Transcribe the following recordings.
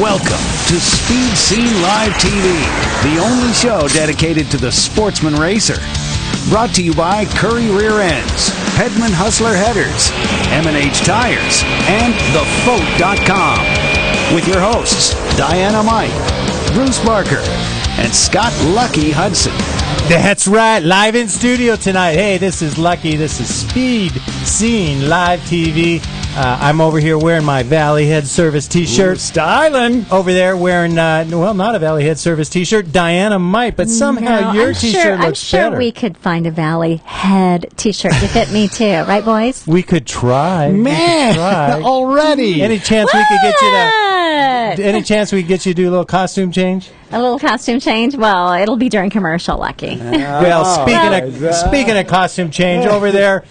Welcome to Speed Scene Live TV, the only show dedicated to the sportsman racer. Brought to you by Curry Rear Ends, Hedman Hustler Headers, M&H Tires, and TheFote.com. With your hosts, Diana Mike, Bruce Barker, and Scott Lucky Hudson. That's right, live in studio tonight. Hey, this is Lucky. This is Speed Scene Live TV. I'm over here wearing my Valley Head Service T-shirt. Stylin'. Over there wearing, well, not a Valley Head Service T-shirt. Diana might, but somehow your T-shirt looks better. I'm sure we could find a Valley Head T-shirt to fit me too, right, boys? We could try. Man, already. Any chance we could get you to? Any chance we could get you to do a little costume change? A little costume change? Well, it'll be during commercial, Lucky. Well, speaking of costume change, over there,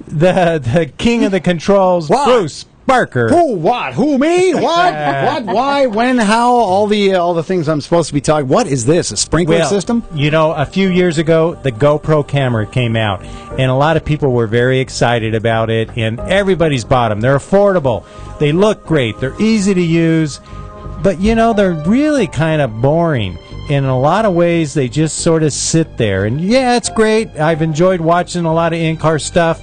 the king of the controls, What? Bruce Barker. Who? What? Who? Me? What? What? Why? When? How? All the things I'm supposed to be talking. What is this? A sprinkler system? You know, a few years ago, the GoPro camera came out, and a lot of people were very excited about it, and everybody's bought them. They're affordable. They look great. They're easy to use, but, you know, they're really kind of boring. In a lot of ways, they just sort of sit there. And, yeah, it's great. I've enjoyed watching a lot of in-car stuff.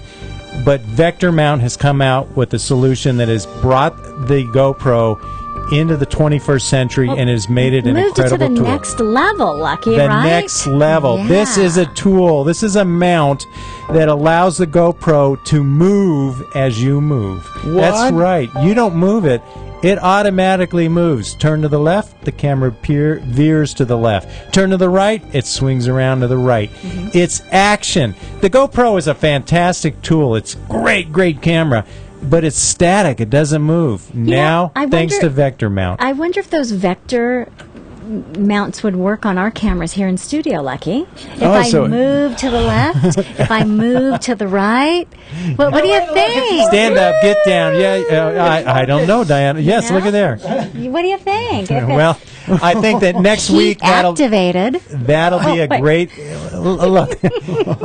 But Vector Mount has come out with a solution that has brought the GoPro into the 21st century and has made it an incredible tool. Moved it to the next level, Lucky, right? The next level. Yeah. This is a tool. This is a mount that allows the GoPro to move as you move. What? That's right. You don't move it. It automatically moves. Turn to the left, the camera veers to the left. Turn to the right, it swings around to the right. Mm-hmm. It's action. The GoPro is a fantastic tool. It's great camera, but it's static. It doesn't move. Now, thanks to Vector Mount. I wonder if those Vector mounts would work on our cameras here in studio, Lucky. If I move to the left, if I move to the right, what do you think? Stand up, get down. Yeah, I don't know, Diana. Yes, look at there. What do you think? Well, I think that next week that'll be a great look.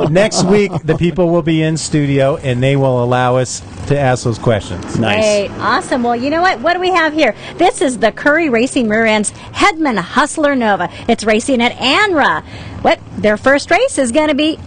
Next week the people will be in studio and they will allow us to ask those questions. Nice. Great. Awesome. Well, you know what? What do we have here? This is the Curry Racing Rear Ends Hedman Hustler Nova. It's racing at ANRA. Their first race is going to be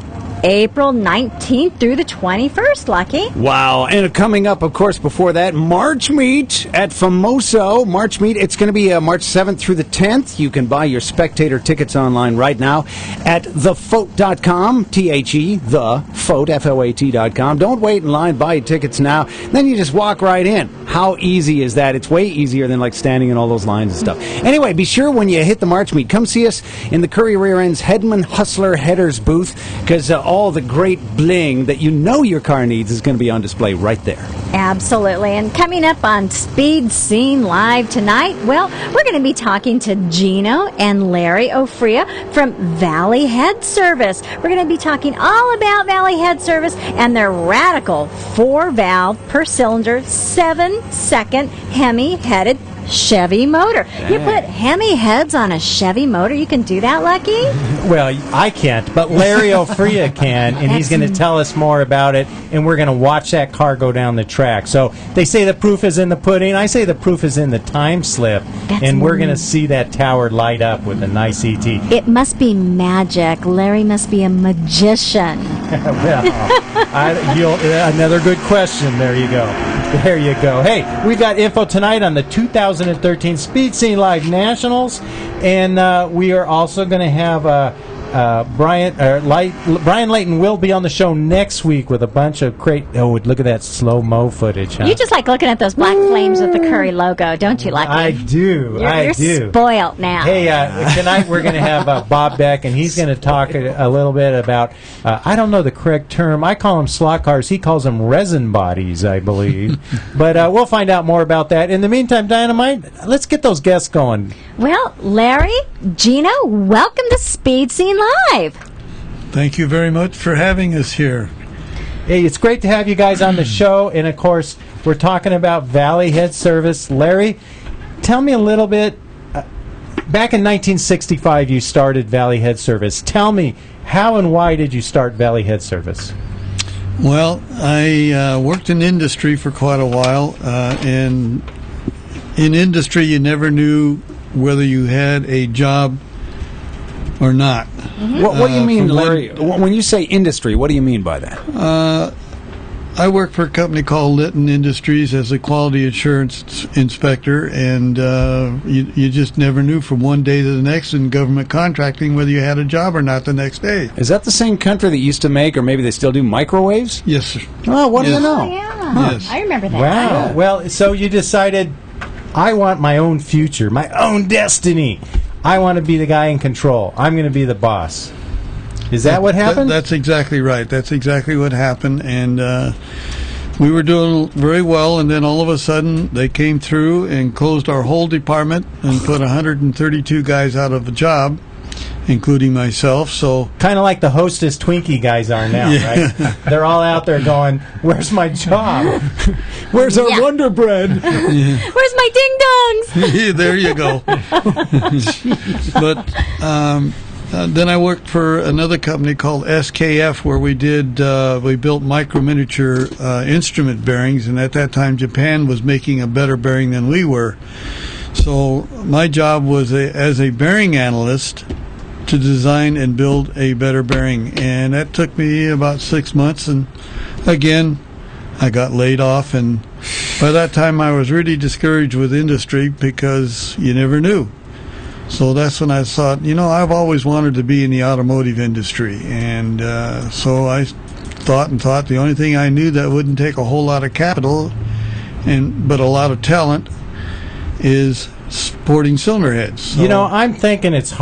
April 19th through the 21st, Lucky. Wow. And coming up, of course, before that, March Meet at Famoso. March Meet, it's going to be March 7th through the 10th. You can buy your spectator tickets online right now at TheFote.com, T-H-E, TheFote, F-O-A-T.com. Don't wait in line, buy your tickets now. Then you just walk right in. How easy is that? It's way easier than like standing in all those lines and stuff. Anyway, be sure when you hit the March Meet, come see us in the Curry Rear Ends Hedman Hustler Headers booth, because all the great bling that you know your car needs is going to be on display right there. Absolutely. And coming up on Speed Scene Live tonight, well, we're going to be talking to Gino and Larry Ofria from Valley Head Service. We're going to be talking all about Valley Head Service and their radical 4-valve per cylinder 7-second Hemi-headed Chevy motor. You put Hemi heads on a Chevy motor, you can do that, Lucky? Well, I can't, but Larry Ofria can, and he's going to tell us more about it, and we're going to watch that car go down the track. So they say the proof is in the pudding. I say the proof is in the time slip, and we're going to see that tower light up with a nice ET. It must be magic. Larry must be a magician. Well, another good question. There you go. There you go. Hey, we've got info tonight on the 2013 Speed Scene Live Nationals, and we are also going to have Brian Layton will be on the show next week with a bunch of great. Oh, look at that slow-mo footage. Huh? You just like looking at those black flames with the Curry logo, don't you, Lucky? I do. You're spoiled now. Hey, tonight we're going to have Bob Beck, and he's going to talk a little bit about, I don't know the correct term. I call them slot cars. He calls them resin bodies, I believe. But we'll find out more about that. In the meantime, Dynamite, let's get those guests going. Well, Larry, Gino, welcome to Speed Scene Live. Thank you very much for having us here. Hey, it's great to have you guys on the show, and of course, we're talking about Valley Head Service. Larry, tell me a little bit. Back in 1965, you started Valley Head Service. Tell me, how and why did you start Valley Head Service? Well, I worked in industry for quite a while, and in industry, you never knew whether you had a job or not. What do you mean, from Larry? When you say industry, what do you mean by that? I work for a company called Litton Industries as a quality assurance inspector, and you just never knew from one day to the next in government contracting whether you had a job or not the next day. Is that the same country that used to make, or maybe they still do, microwaves? Yes, sir. Oh, what do you Yes. know? Oh, yeah. Yes. I remember that. Wow. Well, so you decided, I want my own future, my own destiny. I want to be the guy in control. I'm going to be the boss. Is that what happened? That's exactly right. That's exactly what happened. And we were doing very well, and then all of a sudden they came through and closed our whole department and put 132 guys out of a job, including myself. So Kind of like the Hostess Twinkie guys are now, right? They're all out there going, where's my job? Where's our Yeah. Wonder Bread? Where's my ding dongs? there you go. But then I worked for another company called SKF, where we built micro miniature instrument bearings, and at that time Japan was making a better bearing than we were. So my job was as a bearing analyst to design and build a better bearing, and that took me about 6 months, and again I got laid off, and by that time I was really discouraged with industry because you never knew. So that's when I thought, I've always wanted to be in the automotive industry, and so I thought the only thing I knew that wouldn't take a whole lot of capital but a lot of talent is sporting cylinder heads. So, I'm thinking it's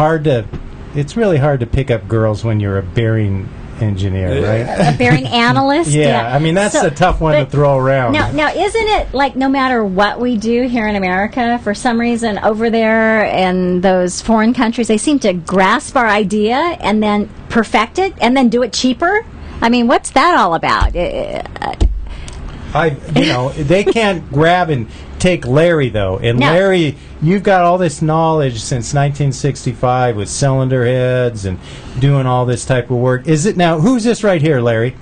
really hard to pick up girls when you're a bearing engineer, right? A bearing analyst? Yeah, I mean, that's So- a tough one to but throw around. Now, isn't it like no matter what we do here in America, for some reason over there in those foreign countries, they seem to grasp our idea and then perfect it and then do it cheaper? I mean, what's that all about? They can't grab and take Larry, though. And No. Larry, you've got all this knowledge since 1965 with cylinder heads and doing all this type of work. Is it now? Who's this right here, Larry?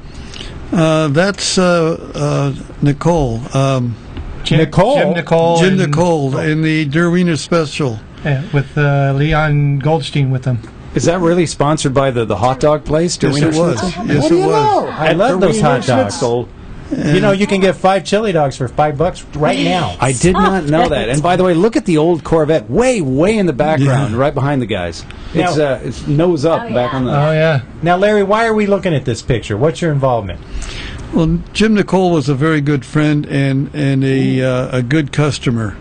that's Nicole. Nicole. Jim Nicole. Jim and- Nicole in the Derwiener Special. with Leon Goldstein with them. Is that really sponsored by the hot dog place? Yes, it was. Yes, it was. I love those hot dogs. Schnitzel. You can get 5 chili dogs for $5 right now. I did not know that. And by the way, look at the old Corvette, way in the background, right behind the guys. It's Now- it's nose up back on the. Oh yeah. Now, Larry, why are we looking at this picture? What's your involvement? Well, Jim Nicole was a very good friend and a good customer.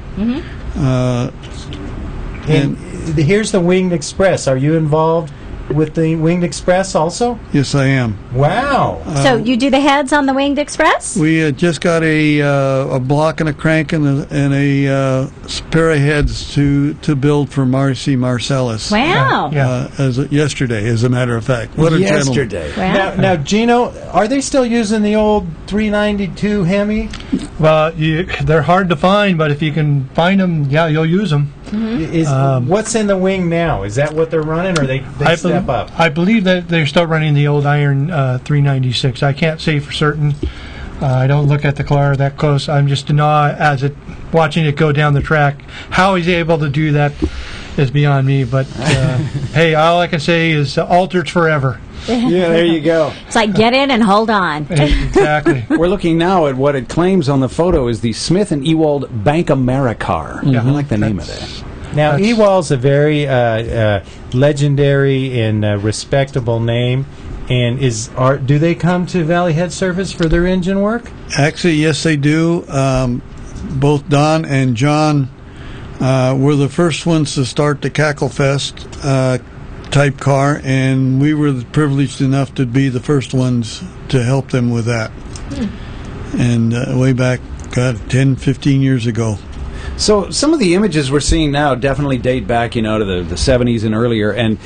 And here's the Winged Express. Are you involved with the Winged Express also? Yes, I am. Wow. So you do the heads on the Winged Express? We just got a block and a crank and a pair of heads to build for Marcy Marcellus. Wow. Yeah. Yesterday, as a matter of fact. What a gentleman. Yesterday. Wow. Now, Gino, are they still using the old 392 Hemi? Well, they're hard to find, but if you can find them, yeah, you'll use them. What's in the wing now? Is that what they're running, or they step up? I believe that they're still running the old iron 396. I can't say for certain. I don't look at the car that close. I'm just in awe watching it go down the track. How he's able to do that is beyond me. But hey, all I can say is altered forever. Yeah, there you go. It's like get in and hold on. Exactly. We're looking now at what it claims on the photo is the Smith & Ewald Bank Americar. I like the name of that. Now, That's- Ewald's a very legendary and respectable name. And do they come to Valley Head Service for their engine work? Actually, yes, they do. Both Don and John were the first ones to start the Cacklefest type car, and we were privileged enough to be the first ones to help them with that. And way back, 10, 15 years ago. So some of the images we're seeing now definitely date back, to the 70s and earlier. And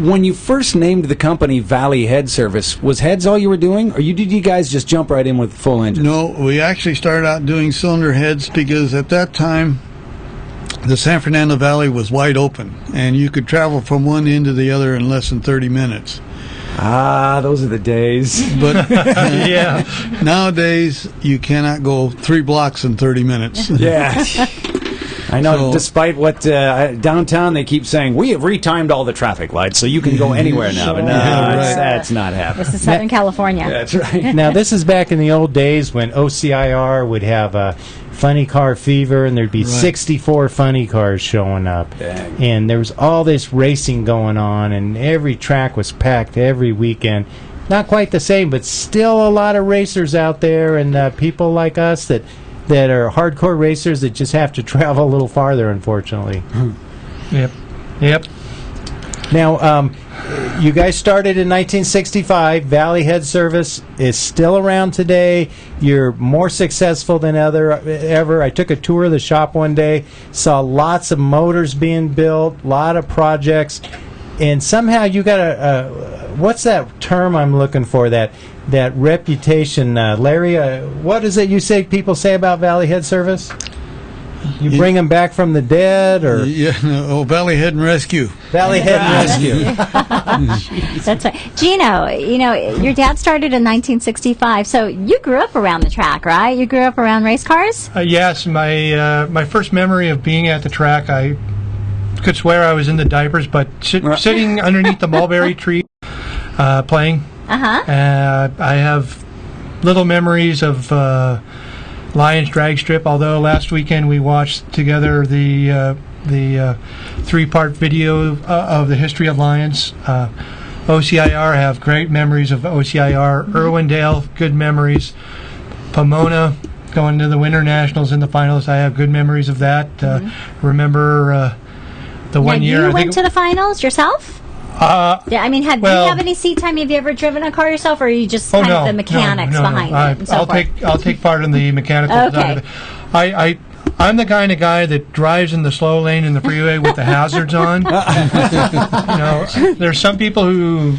when you first named the company Valley Head Service, was heads all you were doing, or did you guys just jump right in with full engines? No, we actually started out doing cylinder heads because at that time, the San Fernando Valley was wide open, and you could travel from one end to the other in less than 30 minutes. Ah, those are the days. But Yeah. nowadays, you cannot go 3 blocks in 30 minutes. Yeah. I know, So- despite what downtown they keep saying, we have retimed all the traffic lights, so you can go anywhere now. But no, Yeah, right. that's not happening. This is Southern California. That's right. Now, this is back in the old days when OCIR would have a funny car fever, and there'd be 64 funny cars showing up. Dang. And there was all this racing going on, and every track was packed every weekend. Not quite the same, but still a lot of racers out there, and people like us that are hardcore racers that just have to travel a little farther, unfortunately. Yep. Now, you guys started in 1965. Valley Head Service is still around today. You're more successful than ever. I took a tour of the shop one day, saw lots of motors being built, a lot of projects, and somehow you got what's that term I'm looking for, that reputation, Larry? What is it you say people say about Valley Head Service? You bring them back from the dead, or Yeah, no, Valley Head and Rescue. Valley Head Rescue? That's right. Gino, your dad started in 1965, so you grew up around the track, right? You grew up around race cars? Yes, my first memory of being at the track, I could swear I was in the diapers, but sitting underneath the mulberry tree playing. I have little memories of Lions Drag Strip, although last weekend we watched together the 3-part video of the history of Lions. OCIR, have great memories of OCIR. Irwindale, good memories. Pomona, going to the Winter Nationals in the finals, I have good memories of that. Remember the one now, year you I went think to the finals yourself? Yeah, I mean, do you have any seat time? Have you ever driven a car yourself, or are you just kind of the mechanics behind it? And so I'll take part in the mechanical side of it. I'm the kind of guy that drives in the slow lane in the freeway with the hazards on. There's some people who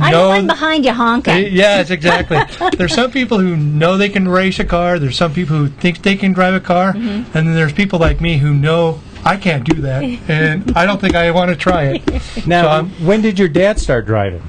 I'm the one behind you honking. Yes, exactly. There's some people who know they can race a car. There's some people who think they can drive a car, and then there's people like me who know I can't do that, and I don't think I want to try it. Now, when did your dad start driving?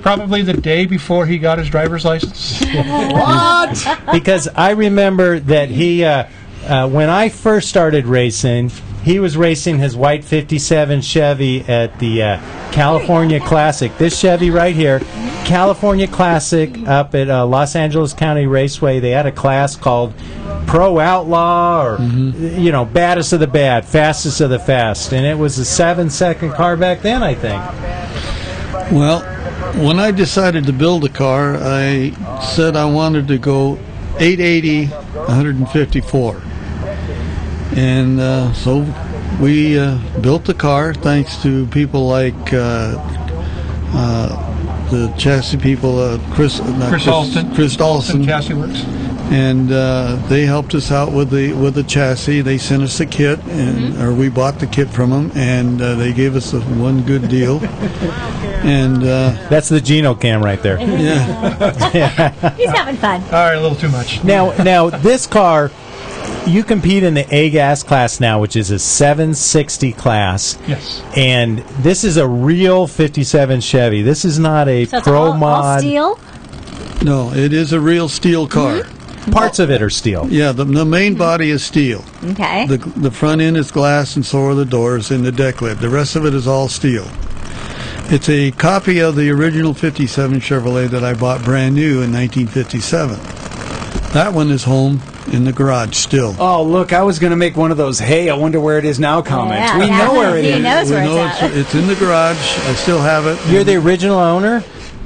Probably the day before he got his driver's license. What? Because I remember that he, when I first started racing, he was racing his white 57 Chevy at the California Classic. This Chevy right here, California Classic up at Los Angeles County Raceway. They had a class called Pro Outlaw, or baddest of the bad, fastest of the fast, and it was a 7-second car back then, I think. Well, when I decided to build a car, I said I wanted to go 880, 154. And so we built the car thanks to people like the chassis people, Chris Alston, Chassis Works. And they helped us out with the chassis. They sent us a kit, or we bought the kit from them, and they gave us one good deal. And that's the Gino cam right there. Yeah, He's having fun. All right, a little too much. Now this car, you compete in the A-Gas class now, which is a 760 class. Yes. And this is a real 57 Chevy. This is not a So it's pro all mod. steel? no, it is a real steel car. Parts of it are steel. Yeah, the main body is steel. Okay. The front end is glass, and so are the doors and the deck lid. The rest of it is all steel. It's a copy of the original 57 Chevrolet that I bought brand new in 1957. That one is home in the garage still. Oh, look, I was going to make one of those, hey, I wonder where it is now comments. Yeah, We yeah. know where it He is. knows We where know it's at. it's in the garage. I still have it. You're the original owner?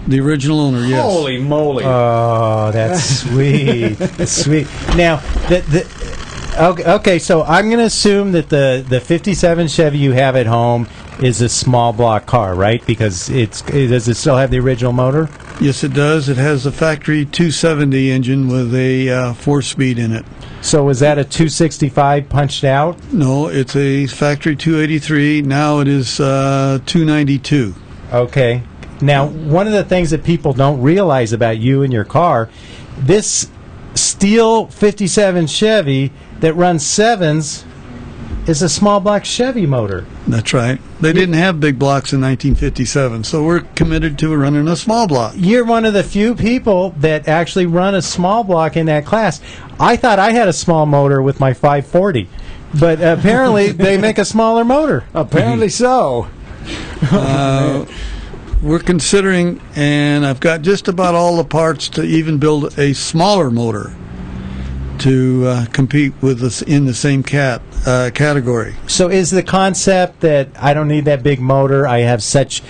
The original owner, yes. Holy moly. Oh, that's sweet. That's sweet. Now, okay, so I'm going to assume that the 57 Chevy you have at home is a small block car, right? Because does it still have the original motor? Yes, it does. It has a factory 270 engine with a 4-speed in it. So was that a 265 punched out? No, it's a factory 283. Now it is 292. Okay. Now, one of the things that people don't realize about you and your car, this steel 57 Chevy that runs 7s is a small block Chevy motor. That's right. They didn't have big blocks in 1957, so we're committed to running a small block. You're one of the few people that actually run a small block in that class. I thought I had a small motor with my 540, but apparently they make a smaller motor. Apparently so. We're considering, and I've got just about all the parts to even build a smaller motor to compete with us in the same category. So is the concept that I don't need that big motor, I have such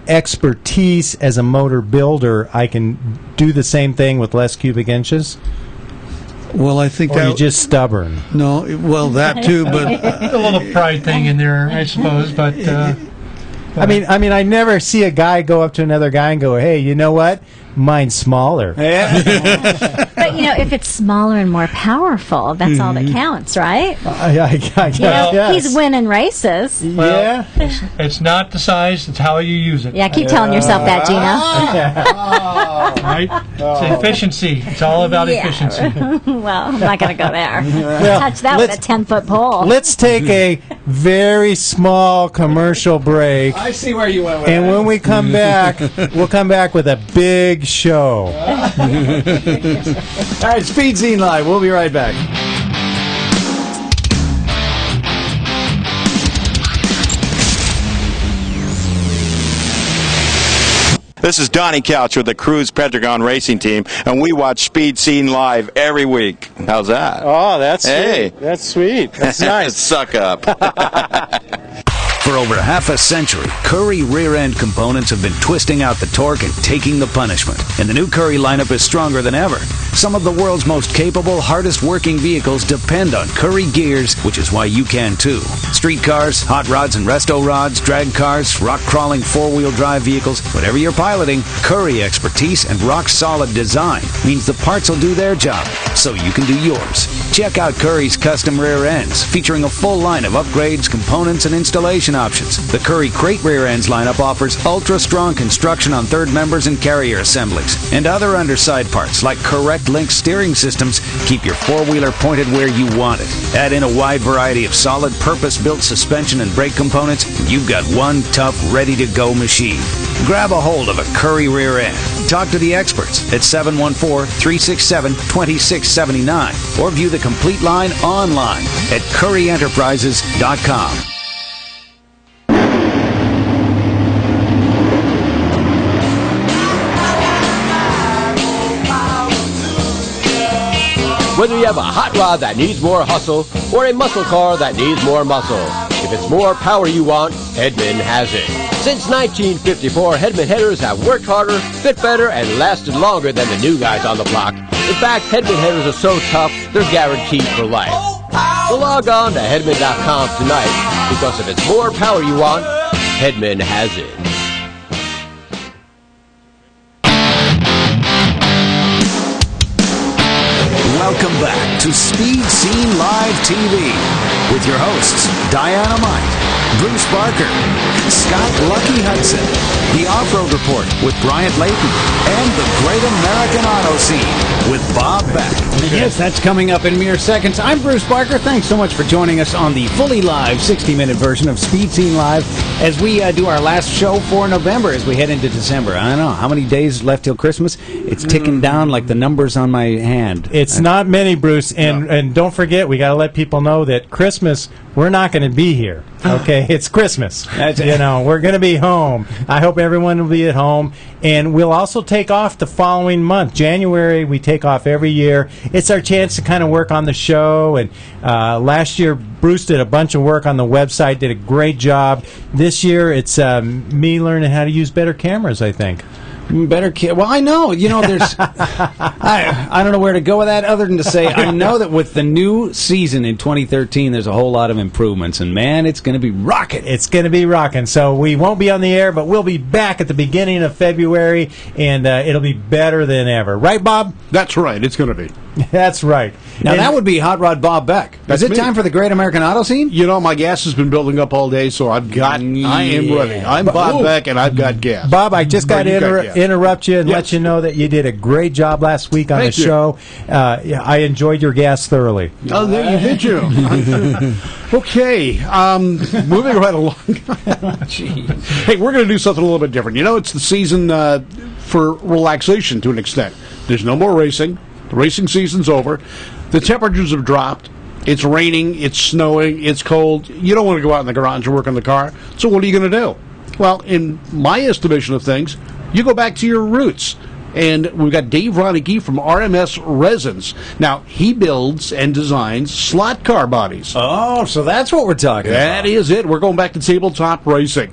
expertise as a motor builder, I can do the same thing with less cubic inches? Well, I think Or are you just stubborn? No, well, that too, but A little pride thing in there, I suppose, but I mean, I never see a guy go up to another guy and go, "Hey, you know what? Mine's smaller." Yeah. But, if it's smaller and more powerful, that's all that counts, right? He's winning races. Yeah. it's not the size, it's how you use it. Yeah, keep telling yourself that, Gino. Right? It's efficiency. It's all about efficiency. Well, I'm not going to go there. Well, Touch that with a 10-foot pole. Let's take a very small commercial break. I see where you went with And that. when we come back, we'll come back with a big show. All right, Speed Scene Live. We'll be right back. This is Donnie Couch with the Cruise Petragon Racing Team, and we watch Speed Scene Live every week. How's that? Oh, that's Hey. sweet. That's sweet. That's nice. Suck up. For over half a century, Currie rear-end components have been twisting out the torque and taking the punishment. And the new Currie lineup is stronger than ever. Some of the world's most capable, hardest-working vehicles depend on Currie gears, which is why you can too. Street cars, hot rods and resto rods, drag cars, rock-crawling four-wheel drive vehicles, whatever you're piloting, Currie expertise and rock-solid design means the parts will do their job, so you can do yours. Check out Currie's custom rear ends, featuring a full line of upgrades, components, and installation options. The Currie Crate rear ends lineup offers ultra-strong construction on third members and carrier assemblies. And other underside parts, like correct link steering systems, keep your four-wheeler pointed where you want it. Add in a wide variety of solid, purpose-built suspension and brake components, and you've got one tough, ready-to-go machine. Grab a hold of a Currie rear end. Talk to the experts at 714-367-2679 or view the complete line online at currieenterprises.com. Whether you have a hot rod that needs more hustle or a muscle car that needs more muscle, if it's more power you want, Hedman has it. Since 1954, Hedman headers have worked harder, fit better, and lasted longer than the new guys on the block. In fact, Hedman headers are so tough, they're guaranteed for life. So log on to Hedman.com tonight, because if it's more power you want, Hedman has it. Welcome back to Speed Scene Live TV with your hosts, Diana Mite, Bruce Barker, Scott Lucky Hudson, the Off-Road Report with Bryant Layton, and the Great American Auto Scene with Bob Beck. Yes, that's coming up in mere seconds. I'm Bruce Barker. Thanks so much for joining us on the fully live 60-minute version of Speed Scene Live as we do our last show for November as we head into December. I don't know. How many days left till Christmas? It's ticking down like the numbers on my hand. It's not many, Bruce, and don't forget, we got to let people know that Christmas, we're not going to be here. Okay, it's Christmas. We're going to be home. I hope everyone will be at home, and we'll also take off the following month. January, we take off every year. It's our chance to kind of work on the show, and last year, Bruce did a bunch of work on the website, did a great job. This year, it's me learning how to use better cameras, I think. Well, I know. There's. I don't know where to go with that other than to say I know that with the new season in 2013, there's a whole lot of improvements, and man, it's going to be rocking. It's going to be rocking. So we won't be on the air, but we'll be back at the beginning of February, and it'll be better than ever. Right, Bob? That's right. It's going to be. That's right. Now, that would be Hot Rod Bob Beck. Is it me. time for the Great American Auto Scene? My gas has been building up all day, so I am ready. I'm Bob Beck, and I've got gas. Bob, I just got to interrupt you and let you know that you did a great job last week on the show. I enjoyed your gas thoroughly. Oh, there you did you. Okay, moving right along. Hey, we're going to do something a little bit different. You know, it's the season for relaxation to an extent. There's no more racing. The racing season's over. The temperatures have dropped. It's raining. It's snowing. It's cold. You don't want to go out in the garage and work on the car. So what are you going to do? Well, in my estimation of things, you go back to your roots. And we've got Dave Ronicky from RMS Resins. Now, he builds and designs slot car bodies. Oh, so that's what we're talking about. That is it. We're going back to tabletop racing.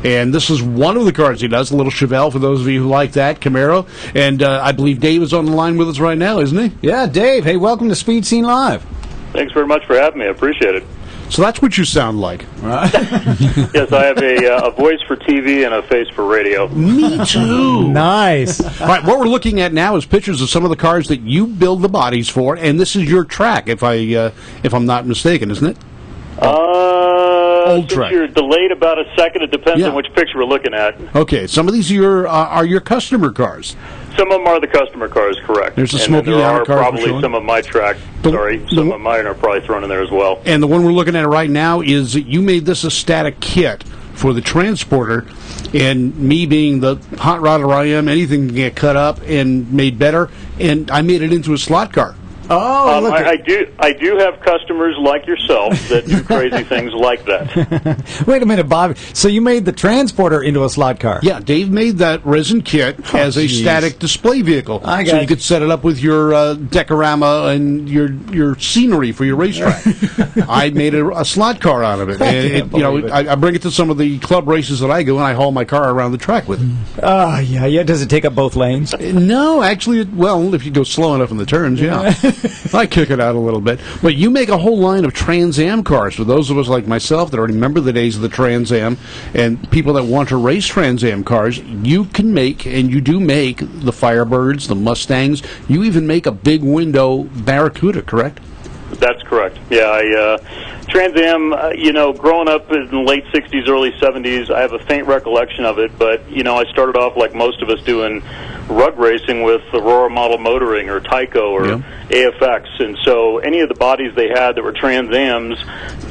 And this is one of the cars he does, a little Chevelle, for those of you who like that, Camaro. And I believe Dave is on the line with us right now, isn't he? Yeah, Dave. Hey, welcome to Speed Scene Live. Thanks very much for having me. I appreciate it. So that's what you sound like. Yes, I have a voice for TV and a face for radio. Me too. Nice. All right, what we're looking at now is pictures of some of the cars that you build the bodies for, and this is your track, if I'm not mistaken, isn't it? Old since track. You're delayed about a second. It depends Yeah. on which picture we're looking at. Okay, some of these are your customer cars. Some of them are the customer cars, correct. There's a and Smoky then there Hour are car for probably sure. some of my track. Some of mine are probably thrown in there as well. And the one we're looking at right now is you made this a static kit for the Transporter, and me being the hot rodder I am, anything can get cut up and made better, and I made it into a slot car. Oh, look I do have customers like yourself that do crazy things like that. Wait a minute, Bob. So you made the Transporter into a slot car? Yeah, Dave made that resin kit as a geez. static display vehicle. I so got you you. could set it up with your decorama and your scenery for your racetrack. I made a slot car out of it. And believe it. I bring it to some of the club races that I go, and I haul my car around the track with it. Yeah. Does it take up both lanes? No, actually, well, if you go slow enough in the turns, yeah. I kick it out a little bit. But you make a whole line of Trans Am cars. For those of us like myself that remember the days of the Trans Am, and people that want to race Trans Am cars, you can make, and you do make, the Firebirds, the Mustangs. You even make a big window Barracuda, correct? That's correct. Yeah, Trans Am, growing up in the late 60s, early 70s, I have a faint recollection of it, but, I started off like most of us doing rug racing with Aurora Model Motoring or Tyco or AFX, and so any of the bodies they had that were Trans Ams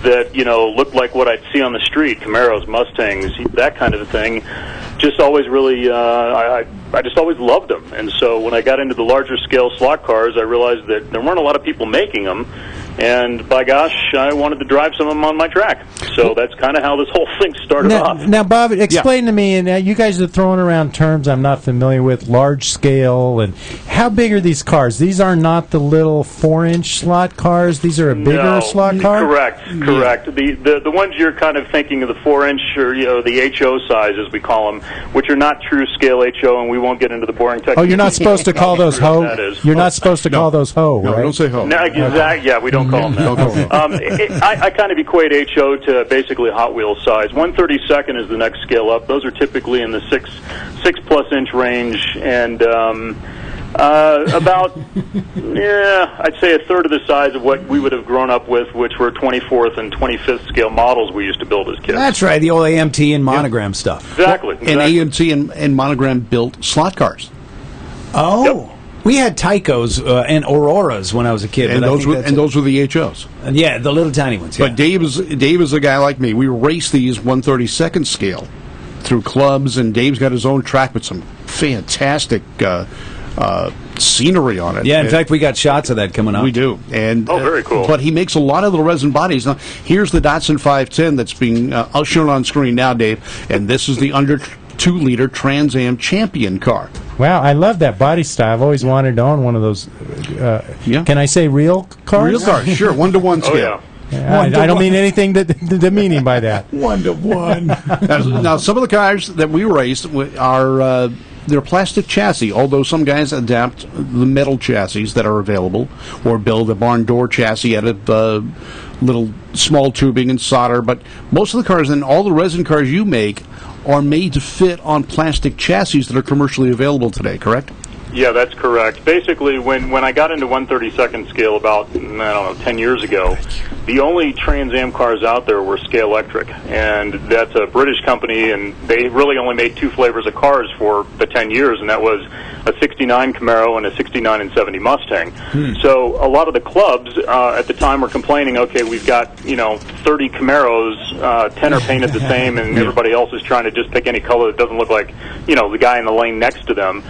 that, looked like what I'd see on the street, Camaros, Mustangs, that kind of thing, just always really, I just always loved them. And so when I got into the larger scale slot cars, I realized that there weren't a lot of people making them. And by gosh, I wanted to drive some of them on my track. So that's kind of how this whole thing started off. Now, Bob, explain to me, and you guys are throwing around terms I'm not familiar with, large scale, and how big are these cars? These are not the little 4-inch slot cars. These are a bigger slot car? Correct. The ones you're kind of thinking of, the 4-inch or the HO size, as we call them, which are not true scale HO, and we won't get into the boring technique. Oh, you're not supposed to call those ho? You're not supposed to call those ho, No, right? don't say ho. No, exactly. Yeah, we don't call them that. Don't call them. I kind of equate HO to basically Hot Wheels size. 1/32 is the next scale up. Those are typically in the 6+ inch range, and about I'd say a third of the size of what we would have grown up with, which were 24th and 25th scale models we used to build as kids. That's right, the old AMT and Monogram stuff. Exactly. And AMT and Monogram built slot cars. Oh. Yep. We had Tycos and Auroras when I was a kid. And those were the HOs. Yeah, the little tiny ones. Yeah. But Dave is a guy like me. We race these 1/32 scale through clubs, and Dave's got his own track with some fantastic scenery on it. Yeah, in fact, we got shots of that coming up. We do. And very cool. But he makes a lot of the resin bodies. Now, here's the Datsun 510 that's being shown on screen now, Dave, and this is the under 2-liter Trans Am Champion car. Wow, I love that body style. I've always wanted to own one of those. Can I say real cars? Real cars, sure, 1-to-1 scale. I don't mean anything demeaning by that. 1-to-1. Now, some of the cars that we raced are they're plastic chassis, although some guys adapt the metal chassis that are available or build a barn door chassis out of little small tubing and solder. But most of the cars and all the resin cars you make are made to fit on plastic chassis that are commercially available today, correct? Yeah, that's correct. Basically, when I got into 1/32nd scale about, 10 years ago, the only Trans Am cars out there were Scalextric, and that's a British company, and they really only made two flavors of cars for the 10 years, and that was a 69 Camaro and a 69 and 70 Mustang. So a lot of the clubs at the time were complaining, okay, we've got, 30 Camaros, 10 are painted the same, and everybody else is trying to just pick any color that doesn't look like, the guy in the lane next to them.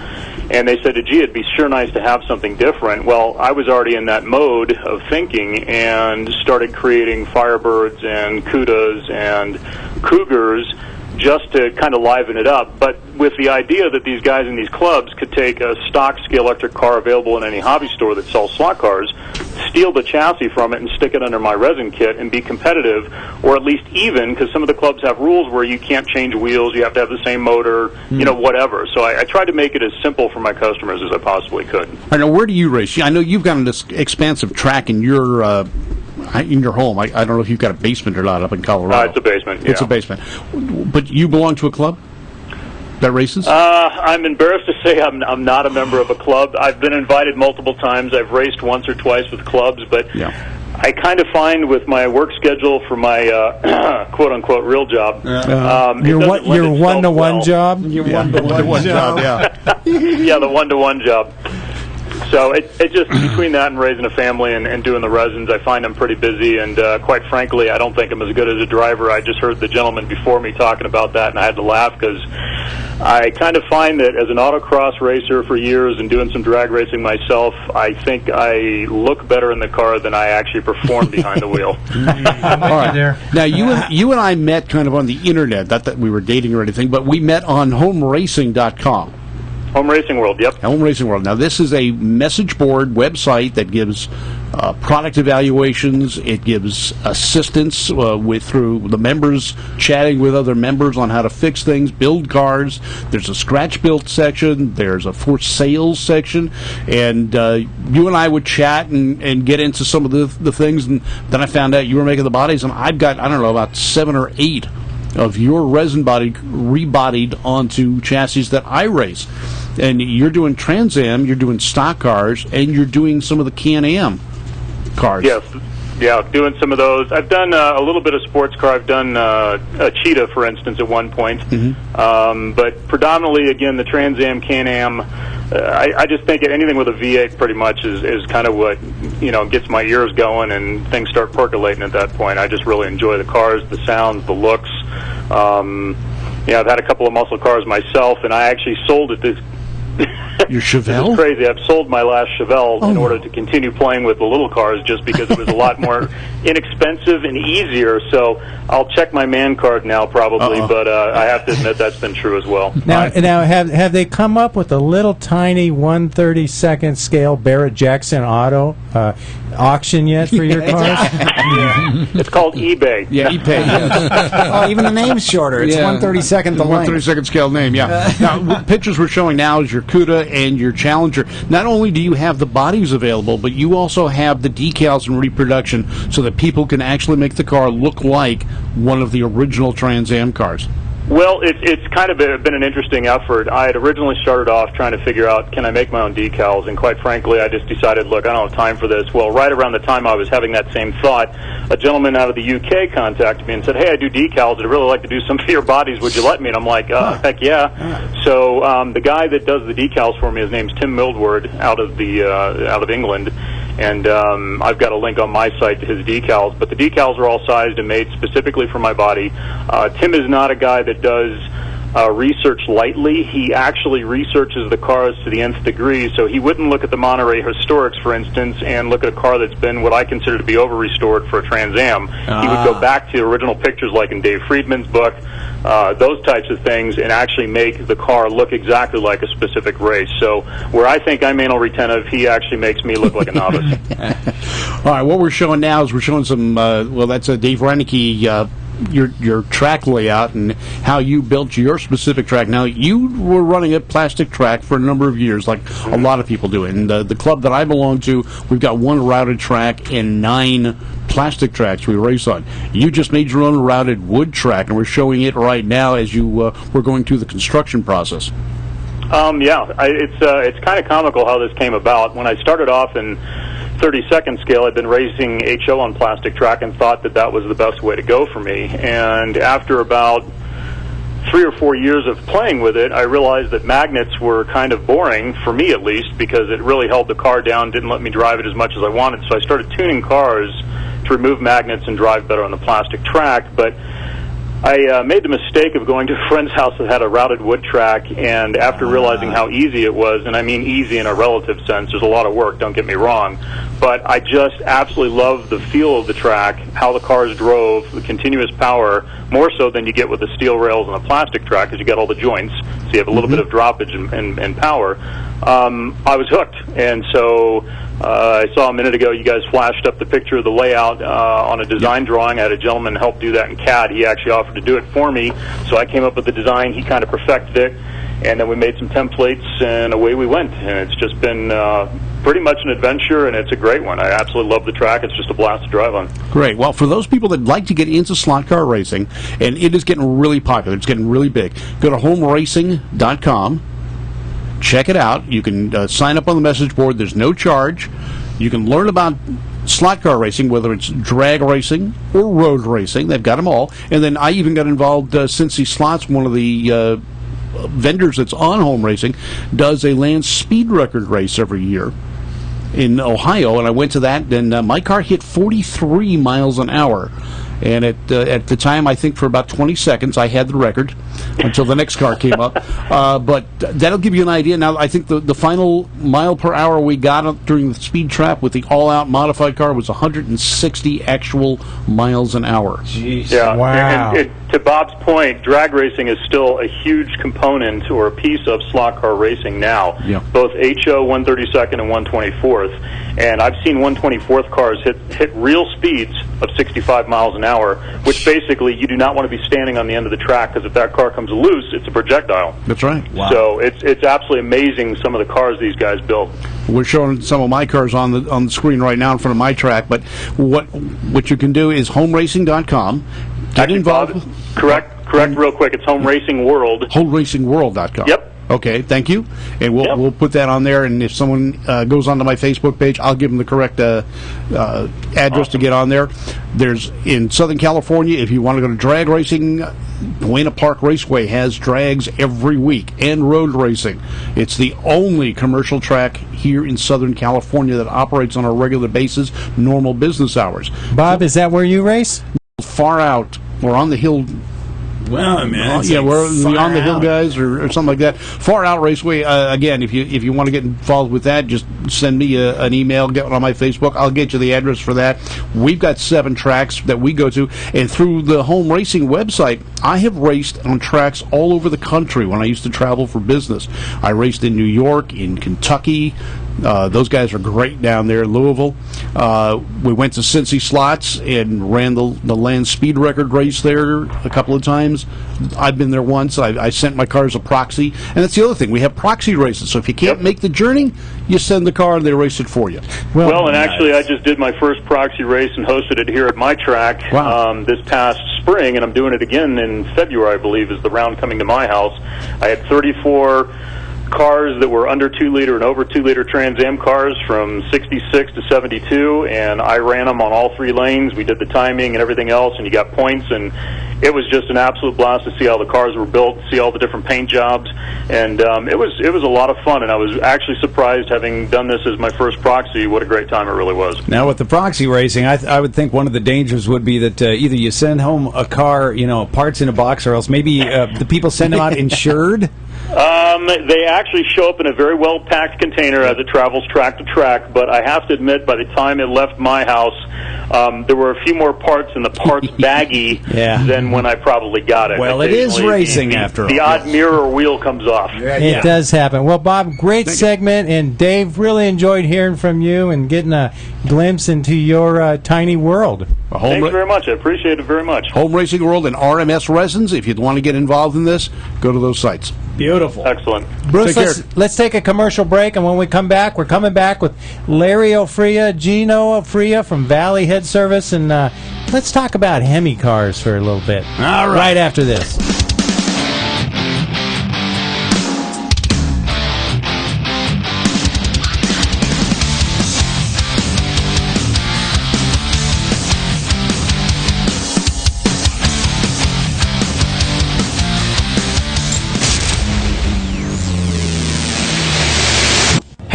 And they said, gee, it'd be sure nice to have something different. Well, I was already in that mode of thinking and started creating Firebirds and Cudas and Cougars just to kind of liven it up, but with the idea that these guys in these clubs could take a stock Scalextric car available in any hobby store that sells slot cars, steal the chassis from it and stick it under my resin kit and be competitive, or at least even, because some of the clubs have rules where you can't change wheels, you have to have the same motor, whatever. So I tried to make it as simple for my customers as I possibly could. I know, where do you race? I know you've got an expansive track in your home. I don't know if you've got a basement or not up in Colorado. It's a basement, yeah. It's a basement. But you belong to a club that races? I'm embarrassed to say I'm not a member of a club. I've been invited multiple times. I've raced once or twice with clubs, but I kind of find with my work schedule for my quote-unquote real job, your one-to-one job? Your one-to-one job, yeah. Yeah, the one-to-one job. So it just, between that and raising a family and doing the resins, I find I'm pretty busy, and quite frankly, I don't think I'm as good as a driver. I just heard the gentleman before me talking about that, and I had to laugh because I kind of find that as an autocross racer for years and doing some drag racing myself, I think I look better in the car than I actually perform behind the wheel. All right. Now, you and I met kind of on the internet, not that we were dating or anything, but we met on homeracing.com. Home Racing World, yep. Home Racing World. Now, this is a message board website that gives product evaluations. It gives assistance through the members chatting with other members on how to fix things, build cars. There's a scratch build section. There's a for sales section. And you and I would chat and get into some of the things. And then I found out you were making the bodies. And I've got, about 7 or 8 of your resin body rebodied onto chassis that I race. And you're doing Trans Am, you're doing stock cars, and you're doing some of the Can-Am cars. Yes, yeah, doing some of those. I've done a little bit of sports car. I've done a Cheetah, for instance, at one point. But predominantly, again, the Trans Am, Can-Am, I just think anything with a V8 pretty much is kind of what, gets my ears going and things start percolating at that point. I just really enjoy the cars, the sounds, the looks. I've had a couple of muscle cars myself, and I actually sold it. Your Chevelle? This is crazy. I've sold my last Chevelle in order to continue playing with the little cars just because it was a lot more inexpensive and easier. So I'll check my man card now probably, but I have to admit that's been true as well. Now have they come up with a little tiny 1/32nd scale Barrett Jackson auto auction yet for your cars? It's called eBay. Yeah, eBay. Yes. Even the name's shorter. It's 1/32nd the length. 1/32nd scale name, yeah. Now, pictures we're showing now is your Cuda and your Challenger. Not only do you have the bodies available, but you also have the decals in reproduction so that people can actually make the car look like one of the original Trans Am cars. Well, it's kind of been an interesting effort. I had originally started off trying to figure out, can I make my own decals? And quite frankly, I just decided, look, I don't have time for this. Well, right around the time I was having that same thought, a gentleman out of the UK contacted me and said, hey, I do decals. I'd really like to do some for your bodies. Would you let me? And I'm like, heck yeah. So the guy that does the decals for me, his name's Tim Mildward out of England. And I've got a link on my site to his decals, but the decals are all sized and made specifically for my body. Tim is not a guy that does research lightly. He actually researches the cars to the nth degree, so he wouldn't look at the Monterey Historics, for instance, and look at a car that's been what I consider to be over-restored for a Trans Am. He would go back to original pictures like in Dave Friedman's book, those types of things, and actually make the car look exactly like a specific race. So where I think I'm anal retentive, he actually makes me look like a novice. All right, what we're showing now is we're showing some, that's a Dave Reinecke, your track layout and how you built your specific track. Now, you were running a plastic track for a number of years, like a lot of people do. And the club that I belong to, we've got one routed track and 9 plastic tracks we race on. You just made your own routed wood track, and we're showing it right now as you were going through the construction process. It's kind of comical how this came about. When I started off in 30-second scale, I'd been racing HO on plastic track and thought that was the best way to go for me. And after about 3 or 4 years of playing with it, I realized that magnets were kind of boring, for me at least, because it really held the car down, didn't let me drive it as much as I wanted. So I started tuning cars to remove magnets and drive better on the plastic track. But I made the mistake of going to a friend's house that had a routed wood track, and after realizing how easy it was, and I mean easy in a relative sense, there's a lot of work, don't get me wrong, but I just absolutely loved the feel of the track, how the cars drove, the continuous power, more so than you get with the steel rails on a plastic track, because you got all the joints, so you have a little bit of droppage and power. I was hooked, and so I saw a minute ago you guys flashed up the picture of the layout on a design drawing. I had a gentleman help do that in CAD. He actually offered to do it for me, so I came up with the design. He kind of perfected it, and then we made some templates, and away we went. And it's just been pretty much an adventure, and it's a great one. I absolutely love the track. It's just a blast to drive on. Great. Well, for those people that like to get into slot car racing, and it is getting really popular, it's getting really big, go to homeracing.com. Check it out. You can sign up on the message board. There's no charge. You can learn about slot car racing, whether it's drag racing or road racing. They've got them all. And then I even got involved, Cincy Slots, one of the vendors that's on Home Racing, does a land speed record race every year in Ohio. And I went to that, and my car hit 43 miles an hour. And at the time, I think for about 20 seconds, I had the record until the next car came up. But that'll give you an idea. Now, I think the final mile per hour we got during the speed trap with the all-out modified car was 160 actual miles an hour. Jeez. Yeah. Wow. And to Bob's point, drag racing is still a huge component or a piece of slot car racing now. Yeah. Both HO, 132nd, and 124th. And I've seen 124th cars hit real speeds of 65 miles an hour, which basically you do not want to be standing on the end of the track, because if that car comes loose, it's a projectile. That's right. Wow. So it's absolutely amazing some of the cars these guys build. We're showing some of my cars on the screen right now in front of my track, but what you can do is homeracing.com. Get involved. Bob, correct real quick. It's Home Racing World. HomeRacingWorld.com. Yep. Okay, thank you. And we'll put that on there, and if someone goes onto my Facebook page, I'll give them the correct address to get on there. There's, in Southern California, if you want to go to drag racing, Buena Park Raceway has drags every week, and road racing. It's the only commercial track here in Southern California that operates on a regular basis, normal business hours. Bob, is that where you race? Far out. We're on the hill. Well, man, we're the On the Hill guys or something like that. Far Out Raceway. Again, if you want to get involved with that, just send me an email. Get on my Facebook. I'll get you the address for that. We've got 7 tracks that we go to, and through the Home Racing website, I have raced on tracks all over the country when I used to travel for business. I raced in New York, in Kentucky. Those guys are great down there in Louisville. We went to Cincy Slots and ran the land speed record race there a couple of times. I've been there once. I sent my car as a proxy. And that's the other thing. We have proxy races. So if you can't make the journey, you send the car and they race it for you. Well, and actually I just did my first proxy race and hosted it here at my track this past spring, and I'm doing it again in February, I believe, is the round coming to my house. I had 34 cars that were under 2-liter and over 2-liter Trans Am cars from 66 to 72, and I ran them on all 3 lanes. We did the timing and everything else, and you got points, and it was just an absolute blast to see how the cars were built, see all the different paint jobs, and it was a lot of fun, and I was actually surprised, having done this as my first proxy, what a great time it really was. Now, with the proxy racing, I would think one of the dangers would be that either you send home a car, parts in a box, or else maybe the people send them out insured. They actually show up in a very well-packed container as it travels track to track, but I have to admit, by the time it left my house, there were a few more parts in the parts baggie than when I probably got it. Well, it is racing after all. The odd mirror wheel comes off. It does happen. Well, Bob, great segment, and Dave, really enjoyed hearing from you and getting a glimpse into your tiny world. Thanks very much. I appreciate it very much. Home Racing World and RMS Resins. If you'd want to get involved in this, go to those sites. Beautiful. Excellent. Bruce, let's take a commercial break, and when we come back, we're coming back with Larry Ofria, Gino Ofria from Valley Head Service, and let's talk about Hemi cars for a little bit. All right. Right after this.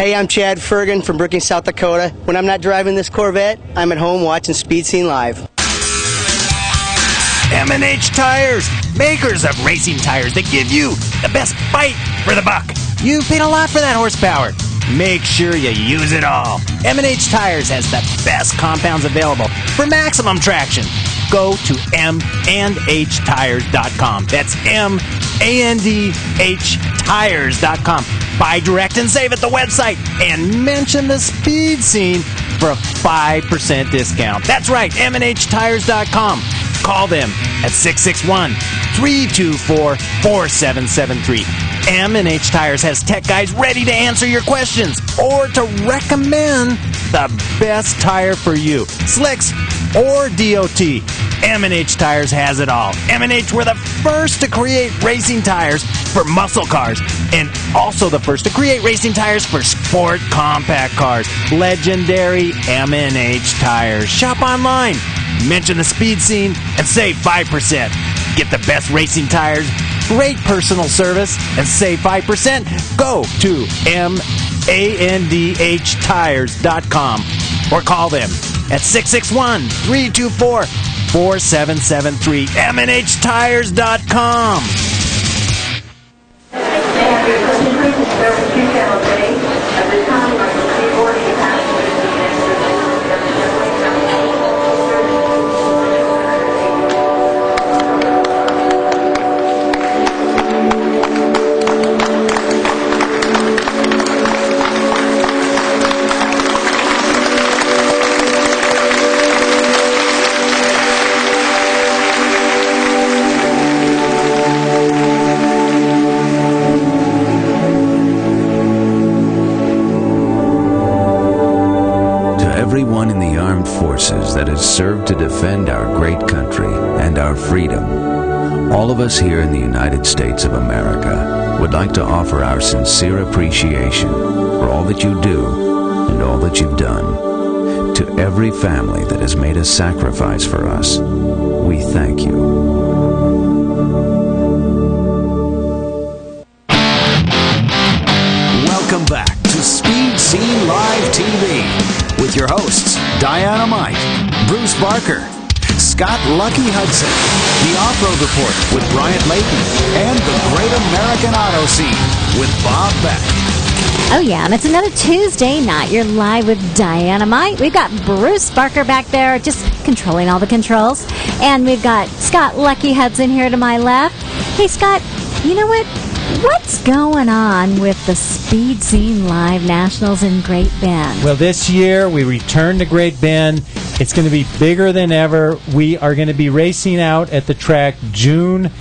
Hey, I'm Chad Fergan from Brookings, South Dakota. When I'm not driving this Corvette, I'm at home watching Speed Scene Live. M&H Tires, makers of racing tires that give you the best bite for the buck. You've paid a lot for that horsepower. Make sure you use it all. M&H Tires has the best compounds available for maximum traction. Go to mandhtires.com. That's mandhtires.com. Buy direct and save at the website and mention the Speed Scene for a 5% discount. That's right, mandhtires.com. Call them at 661-324-4773. M&H Tires has tech guys ready to answer your questions or to recommend the best tire for you, slicks or DOT. M&H Tires has it all. M&H were the first to create racing tires for muscle cars and also the first to create racing tires for sport compact cars. Legendary M&H Tires. Shop online, mention the Speed Scene, and save 5%. Get the best racing tires, great personal service, and save 5%. Go to mandhtires.com or call them at 661-324-4773. mandhtires.com. Everyone in the armed forces that has served to defend our great country and our freedom, all of us here in the United States of America would like to offer our sincere appreciation for all that you do and all that you've done. To every family that has made a sacrifice for us, we thank you. Welcome back to Speed Scene Live TV with your hosts, Diana Mike, Bruce Barker, Scott Lucky Hudson, the Off-Road Report with Bryant Layton, and the Great American Auto Scene with Bob Beck. Oh, yeah, and it's another Tuesday night. You're live with Diana Mike. We've got Bruce Barker back there just controlling all the controls. And we've got Scott Lucky Hudson here to my left. Hey, Scott, you know what? What's going on with the Speed Scene Live Nationals in Great Bend? Well, this year we return to Great Bend. It's going to be bigger than ever. We are going to be racing out at the track June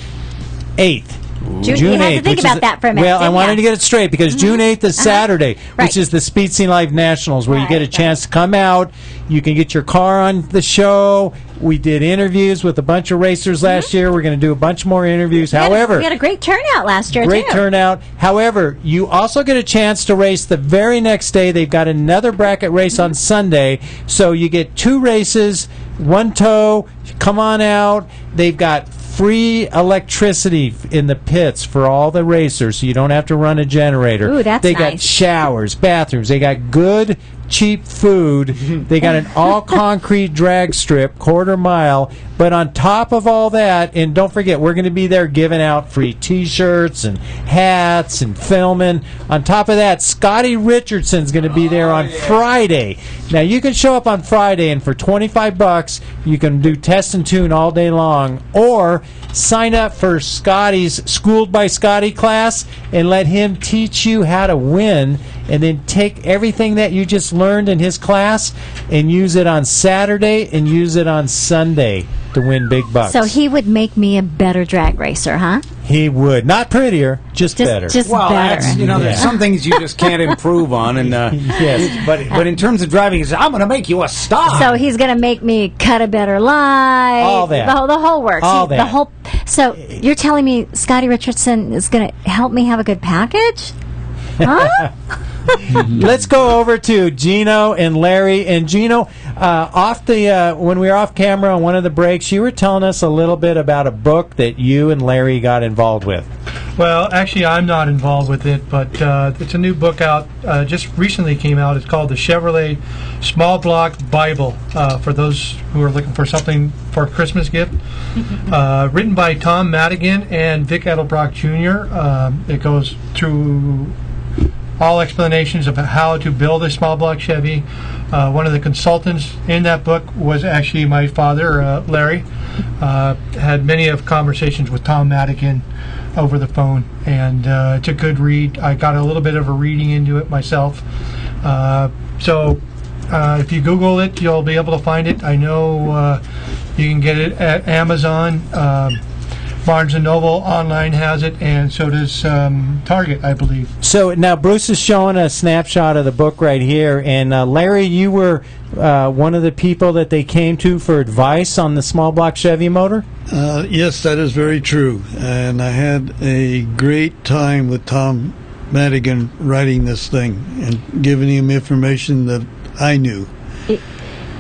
8th. June you had to think about that for a minute. Well, I wanted to get it straight because June 8th is Saturday, which is the Speed Scene Live Nationals, where you get a chance to come out. You can get your car on the show. We did interviews with a bunch of racers last year. We're going to do a bunch more interviews. However, we had a great turnout last year, Great turnout. However, you also get a chance to race the very next day. They've got another bracket race on Sunday. So you get 2 races, 1 tow. Come on out. They've got free electricity in the pits for all the racers, so you don't have to run a generator. Ooh, that's They nice. got showers, bathrooms. They got good, cheap food. They got an all-concrete drag strip, quarter mile. But on top of all that, and don't forget, we're going to be there giving out free T-shirts and hats and filming. On top of that, Scotty Richardson's going to be there on Friday. Now, you can show up on Friday, and for $25, you can do test and tune all day long, or sign up for Scotty's Schooled by Scotty class and let him teach you how to win, and then take everything that you just learned in his class and use it on Saturday and use it on Sunday to win big bucks. So he would make me a better drag racer, huh? He would. Not prettier, just better. Just well, better. that's, there's some things you just can't improve on, and yes. But in terms of driving, he's, I'm going to make you a star. So he's going to make me cut a better light. All that. The whole works. All that. The whole. So you're telling me Scotty Richardson is going to help me have a good package? Huh? Let's go over to Gino and Larry. And Gino, when we were off camera on one of the breaks, you were telling us a little bit about a book that you and Larry got involved with. Well, actually, I'm not involved with it, but it's a new book out, just recently came out. It's called the Chevrolet Small Block Bible, for those who are looking for something for a Christmas gift. Written by Tom Madigan and Vic Edelbrock Jr. It goes through all explanations of how to build a small block Chevy. One of the consultants in that book was actually my father, Larry. Had many of conversations with Tom Madigan over the phone, and it's a good read. I got a little bit of a reading into it myself. So if you Google it, you'll be able to find it. I know you can get it at Amazon. Barnes & Noble online has it, and so does Target, I believe. So now Bruce is showing a snapshot of the book right here, and Larry, you were one of the people that they came to for advice on the small block Chevy motor? Yes, that is very true. And I had a great time with Tom Madigan writing this thing and giving him information that I knew.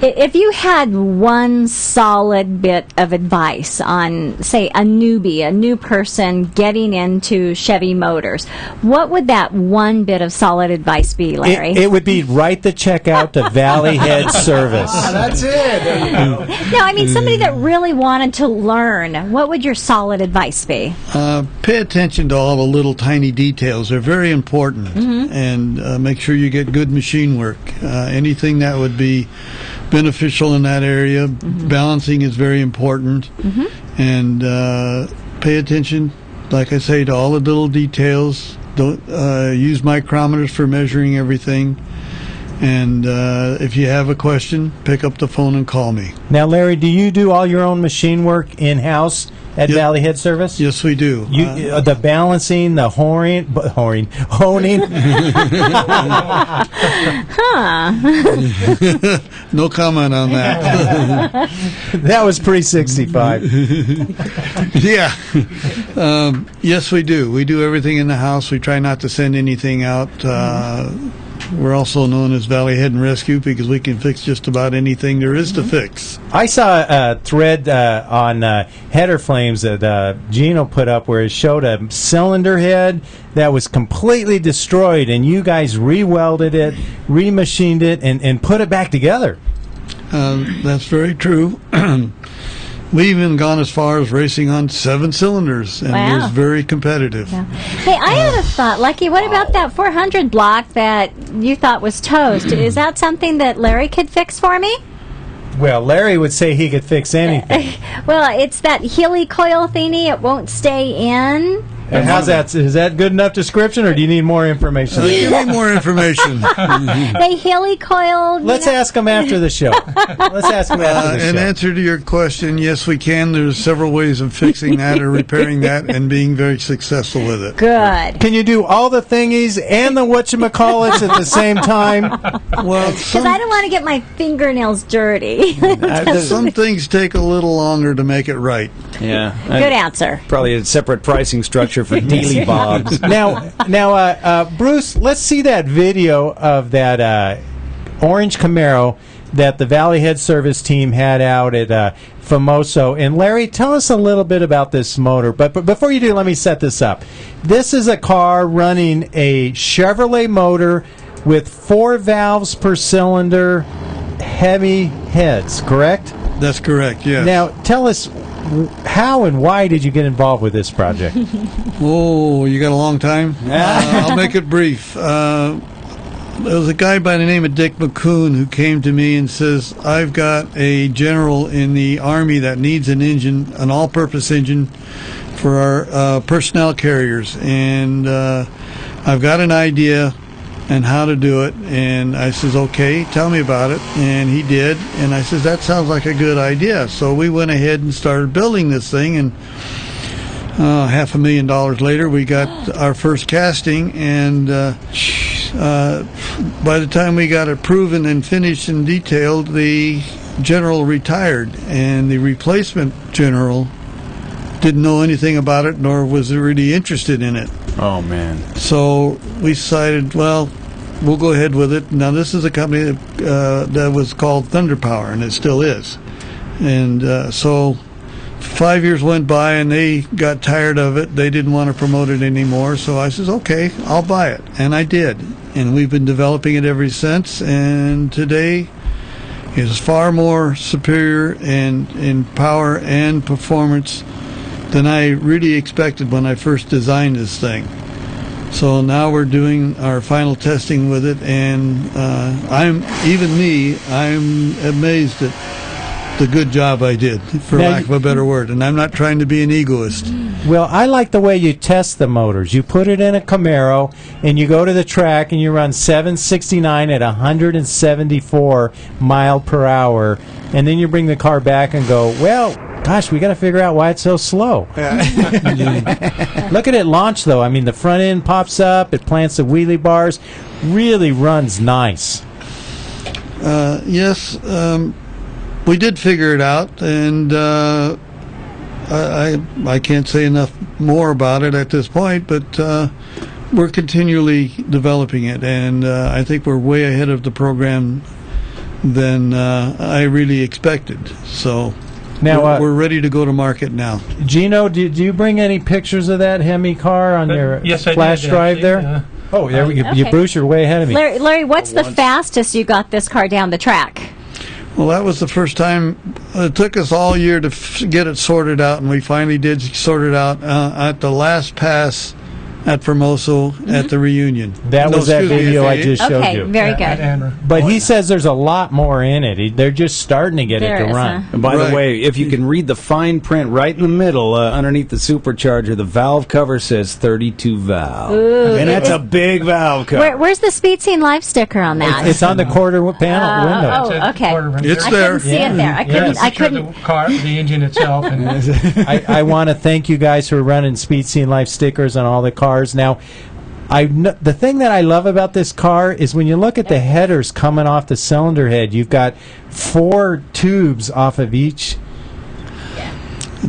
If you had one solid bit of advice on, say, a newbie, a new person getting into Chevy motors, what would that one bit of solid advice be, Larry? It would be write the check out to Valley Head Service. That's it. There you go. No, I mean somebody that really wanted to learn. What would your solid advice be? Pay attention to all the little tiny details. They're very important. And make sure you get good machine work. Anything that would be beneficial in that area. Balancing is very important. And pay attention, like I say, to all the little details. Don't use micrometers for measuring everything. And if you have a question, pick up the phone and call me. Now, Larry, do you do all your own machine work in-house at Valley Head Service? Yes, we do. You, the balancing, the honing. No comment on that. That was pre-65. Yeah. Yes, we do. We do everything in the house. We try not to send anything out. We're also known as Valley Head and Rescue because we can fix just about anything there is to fix. I saw a thread on Header Flames that Gino put up where it showed a cylinder head that was completely destroyed, and you guys re-welded it, remachined it, and put it back together. That's very true. We've even gone as far as racing on 7 cylinders, and it was very competitive. Hey, I had a thought, Lucky. What about that 400 block that you thought was toast? Is that something that Larry could fix for me? Well, Larry would say he could fix anything. Well, it's that helicoil thingy. It won't stay in. And how's that? Is that good enough description, or do you need more information? Give me more information. They helicoiled. Let's ask him after the show. Let's ask him after the show. In answer to your question, yes, we can. There's several ways of fixing that or repairing that and being very successful with it. Good. Can you do all the thingies and the whatchamacallits at the same time? Well, because I don't want to get my fingernails dirty. Some things take a little longer to make it right. Yeah. Good answer. Probably a separate pricing structure for Dealey Bobs. Now, Bruce, let's see that video of that orange Camaro that the Valley Head Service team had out at Famoso. And Larry, tell us a little bit about this motor. But before you do, let me set this up. This is a car running a Chevrolet motor with 4 valves per cylinder, heavy heads, correct? That's correct, yes. Now, tell us, how and why did you get involved with this project? Oh, you got a long time? I'll make it brief. There was a guy by the name of Dick McCoon who came to me and says, I've got a general in the Army that needs an engine, an all-purpose engine for our personnel carriers. And I've got an idea and how to do it. And I says, okay, tell me about it. And he did. And I says, that sounds like a good idea. So we went ahead and started building this thing. And $500,000 later, we got our first casting. And by the time we got it proven and finished and detailed, the general retired. And the replacement general didn't know anything about it, nor was really interested in it. Oh, man. So we decided, well, we'll go ahead with it. Now, this is a company that was called Thunder Power, and it still is. And so 5 years went by and they got tired of it. They didn't want to promote it anymore. So I says, okay, I'll buy it. And I did. And we've been developing it ever since. And today is far more superior in power and performance than I really expected when I first designed this thing. So now we're doing our final testing with it, and I'm amazed at the good job I did, for Now, lack of a better word. And I'm not trying to be an egoist. Well, I like the way you test the motors. You put it in a Camaro, and you go to the track, and you run 769 at 174 mile per hour, and then you bring the car back and go, well, gosh, we got to figure out why it's so slow. Look at it launch, though. I mean, the front end pops up, it plants the wheelie bars, really runs nice. Yes, we did figure it out, and I can't say enough more about it at this point, but we're continually developing it, and I think we're way ahead of the program than I really expected. So now we're ready to go to market now. Gino, did you bring any pictures of that Hemi car on your yes, I flash did, drive actually, there? Oh, there we go. Okay. You, Bruce, you're way ahead of me. Larry, what's the fastest you got this car down the track? Well, that was the first time. It took us all year to get it sorted out, and we finally did sort it out at the last pass at Formoso at the reunion. That was that video I just showed Okay, you. very good. But he says there's a lot more in it. They're just starting to get it There to is, run. huh? And by the way, if you can read the fine print right in the middle, underneath the supercharger, the valve cover says 32 valve. Ooh, And that's a big valve cover. Where's the Speed Scene Live sticker on that? It's on the quarter panel window. Oh, okay. It's I there. couldn't see it there. I couldn't. The car, the engine itself, and I want to thank you guys for running Speed Scene Life stickers on all the cars. Now, the thing that I love about this car is when you look at the headers coming off the cylinder head, you've got 4 tubes off of each.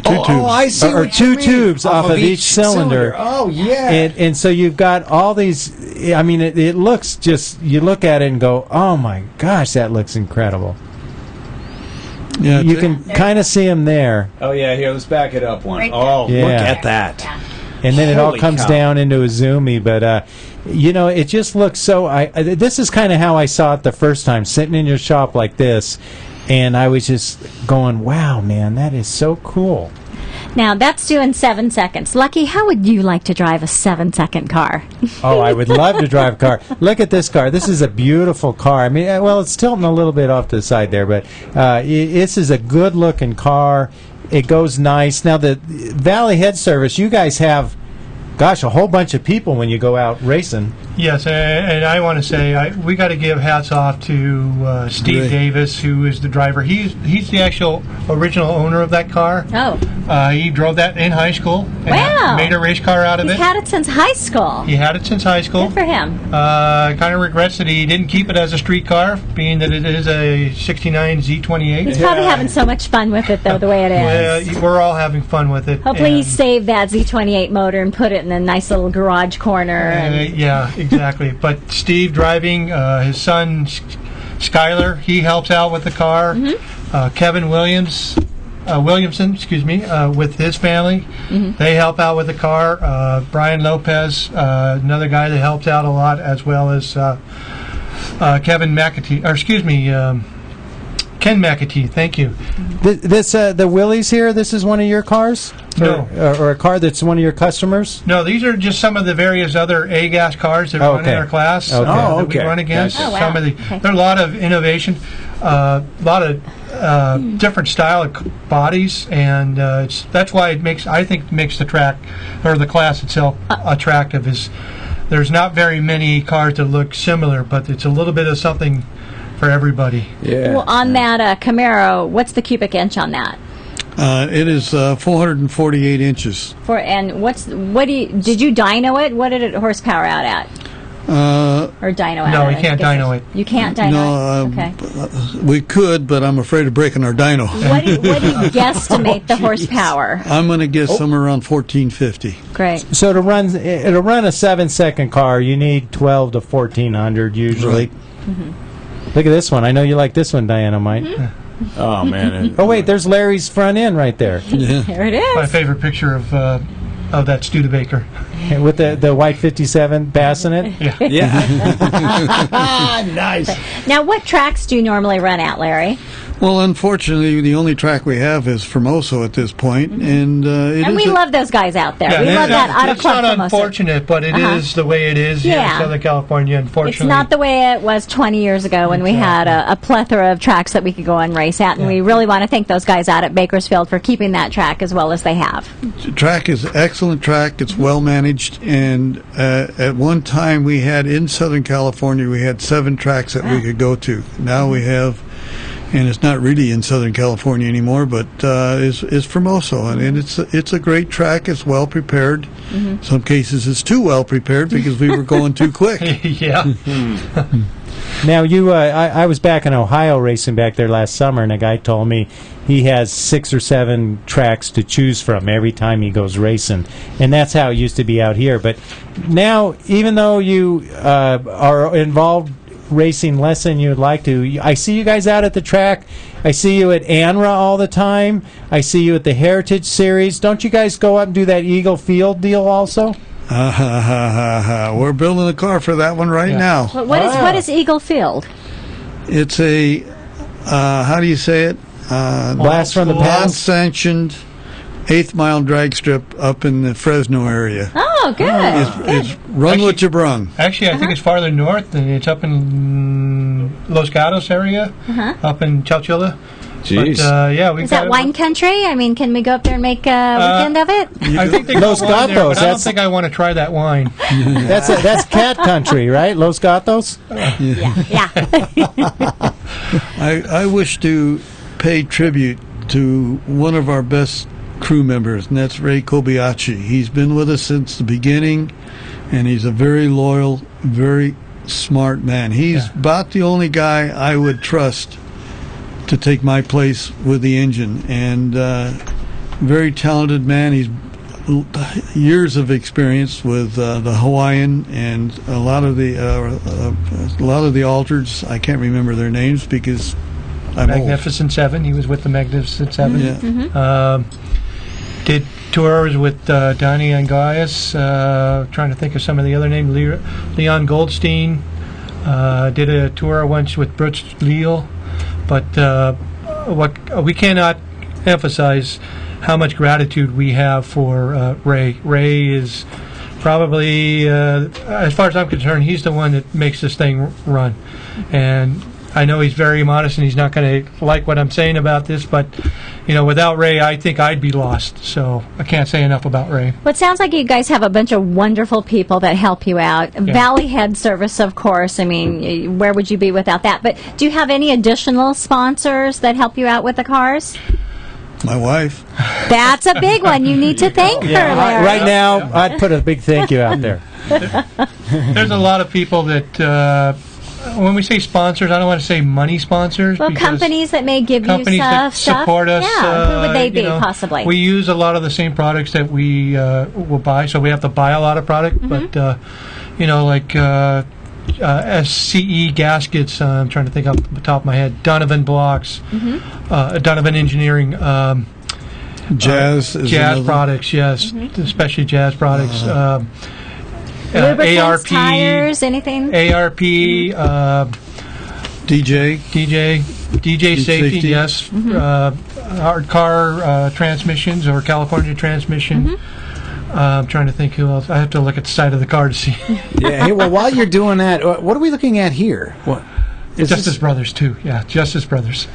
I see. Or what you 2 mean. tubes off of each cylinder. Oh, yeah. And so you've got all these. I mean, it looks just. You look at it and go, "Oh my gosh, that looks incredible." Yeah, You can kind of see them there. Oh, yeah, here, let's back it up one. Right Oh, there. look Yeah. at that. And then it all Holy comes cow. down into a zoomy, but it just looks so. This is kind of how I saw it the first time, sitting in your shop like this, and I was just going, "Wow, man, that is so cool." Now, that's doing 7 seconds. Lucky, how would you like to drive a 7-second car? Oh, I would love to drive a car. Look at this car. This is a beautiful car. I mean, well, it's tilting a little bit off to the side there, but this is a good-looking car. It goes nice. Now, the Valley Head Service, you guys have, gosh, a whole bunch of people when you go out racing. yes, and I want to say we got to give hats off to Steve Right. Davis, who is the driver. He's the actual original owner of that car. Oh, He drove that in high school. And Wow. made a race car out of he's it. had it since high school. He had it since high school. Good for him. Kind of regrets that he didn't keep it as a street car, being that it is a 69 Z28. He's probably having so much fun with it, though, the way it is. Well, we're all having fun with it. Hopefully he and- saved that Z28 motor and put it in a nice little garage corner. And yeah, exactly. But Steve driving, his son Skyler, he helps out with the car. Mm-hmm. Kevin Williamson, excuse me, with his family, Mm-hmm. they help out with the car. Brian Lopez, another guy that helps out a lot, as well as Kevin McAtee, or excuse me, Ken McAtee. Thank you. The Willys here, this is one of your cars? No. Or a car that's one of your customers? No, these are just some of the various other A-gas cars that Oh, run in okay. our class Okay. that okay. we run against. Gotcha. Oh, wow. Some of the Okay. there are a lot of innovation, a lot of different style of bodies, and that's why I think makes the track or the class itself attractive. Is there's not very many cars that look similar, but it's a little bit of something for everybody. Yeah. well, on that Camaro, what's the cubic inch on that? It is 448 inches. Did you dyno it? What did it horsepower out at? Or dyno out? No, at? you can't dyno it. You can't dyno No, it. Okay. we could, but I'm afraid of breaking our dyno. What do you guesstimate the horsepower? I'm going to guess somewhere around 1450. Great. So to run a 7-second car, you need 12 to 1400 usually. Right. Mm-hmm. Look at this one. I know you like this one, Diana, Mike. Oh, man. Oh, wait, there's Larry's front end right there. There it is. My favorite picture of that Studebaker. With the white 57 bassinet? Yeah. Nice. Now, what tracks do you normally run at, Larry? Well, unfortunately, the only track we have is Formoso at this point, and And we love those guys out there. We love that Auto It's Club not Formosa. unfortunate, but it is the way it is here in Southern California, unfortunately. It's not the way it was 20 years ago when we had a plethora of tracks that we could go and race at, and we really want to thank those guys out at Bakersfield for keeping that track as well as they have. The track is an excellent track. It's well managed, and at one time we had in Southern California we had 7 tracks that we could go to. Now we have, and it's not really in Southern California anymore, but is Formoso, and it's a great track. It's well prepared. In some cases, it's too well prepared because we were going too quick. Now, I was back in Ohio racing back there last summer, and a guy told me he has 6 or 7 tracks to choose from every time he goes racing, and that's how it used to be out here. But now, even though you are involved racing less than you'd like to, I see you guys out at the track. I see you at ANRA all the time. I see you at the Heritage Series. Don't you guys go up and do that Eagle Field deal also? We're building a car for that one right now. What is Eagle Field? It's a how do you say it? Blast from the past. Sanctioned 8th mile drag strip up in the Fresno area. Oh, good. It's run what you brung. Actually, I think it's farther north, and it's up in Los Gatos area, up in Chowchilla. Jeez. But, we Is got that wine country? I mean, can we go up there and make a weekend of it? I think they Los got wine there, Gatos, but I don't think I want to try that wine. That's cat country, right? Los Gatos? Yeah. I wish to pay tribute to one of our best crew members, and that's Ray Kobayashi. He's been with us since the beginning, and he's a very loyal, very smart man. He's about the only guy I would trust to take my place with the engine, and very talented man. He's years of experience with the Hawaiian and a lot of the Altereds. I can't remember their names because I'm Magnificent Seven. He was with the Magnificent Seven. Yeah. Did tours with Donnie Angaias. Trying to think of some of the other names. Leon Goldstein. Did a tour once with Brooks Leal. But what we cannot emphasize how much gratitude we have for Ray. Ray is probably, as far as I'm concerned, he's the one that makes this thing run. And I know he's very modest, and he's not going to like what I'm saying about this, but without Ray, I think I'd be lost. So I can't say enough about Ray. Well, it sounds like you guys have a bunch of wonderful people that help you out. Yeah. Valley Head Service, of course. I mean, where would you be without that? But do you have any additional sponsors that help you out with the cars? My wife. That's a big one. You need to thank her, Larry. Right now, I'd put a big thank you out there. There's a lot of people that, when we say sponsors, I don't want to say money sponsors. Well, because companies that may give you companies that stuff. support us. Yeah, who would they be, possibly? We use a lot of the same products that we will buy, so we have to buy a lot of product. But like SCE gaskets. I'm trying to think off the top of my head. Donovan blocks. Donovan Engineering. Jazz products, yes, especially Jazz products. Lubricants, ARP, tires, anything? ARP, DJ safety, yes. Hard car transmissions or California transmission. I'm trying to think who else. I have to look at the side of the car to see. Yeah. Hey, well, while you're doing that, what are we looking at here? What? Justice Brothers too. Yeah, Justice Brothers.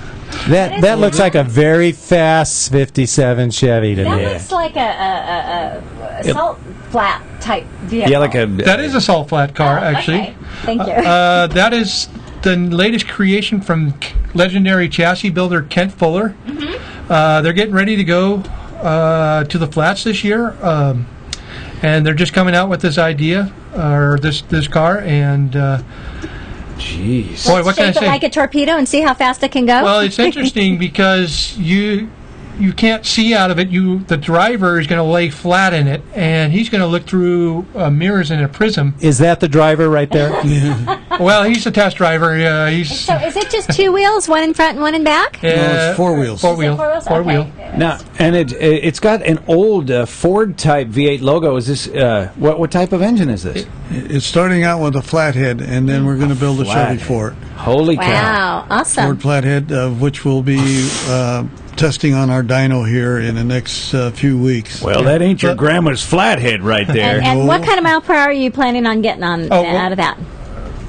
That looks like a very fast '57 Chevy to me. That looks like a salt flat type vehicle. Yeah, like a. That is a salt flat car, actually. Okay. Thank you. That is the latest creation from legendary chassis builder Kent Fuller. They're getting ready to go to the flats this year, and they're just coming out with this idea or this car and. Jeez. Boy, what can I say? Like a torpedo and see how fast it can go? Well, it's interesting because you you can't see out of it. The driver is going to lay flat in it, and he's going to look through mirrors in a prism. Is that the driver right there? Well, he's a test driver. So is it just two wheels, one in front and one in back? No, it's four wheels. Four wheel. Four wheel. Now, and it's got an old Ford type V8 logo. Is this what type of engine is this? It's starting out with a flathead, and then we're going to build a Chevy for it. Holy cow! Wow, awesome. Ford flathead, which will be testing on our dyno here in the next few weeks. Well, that ain't your grandma's flathead right there. And what kind of mile per hour are you planning on getting out of that?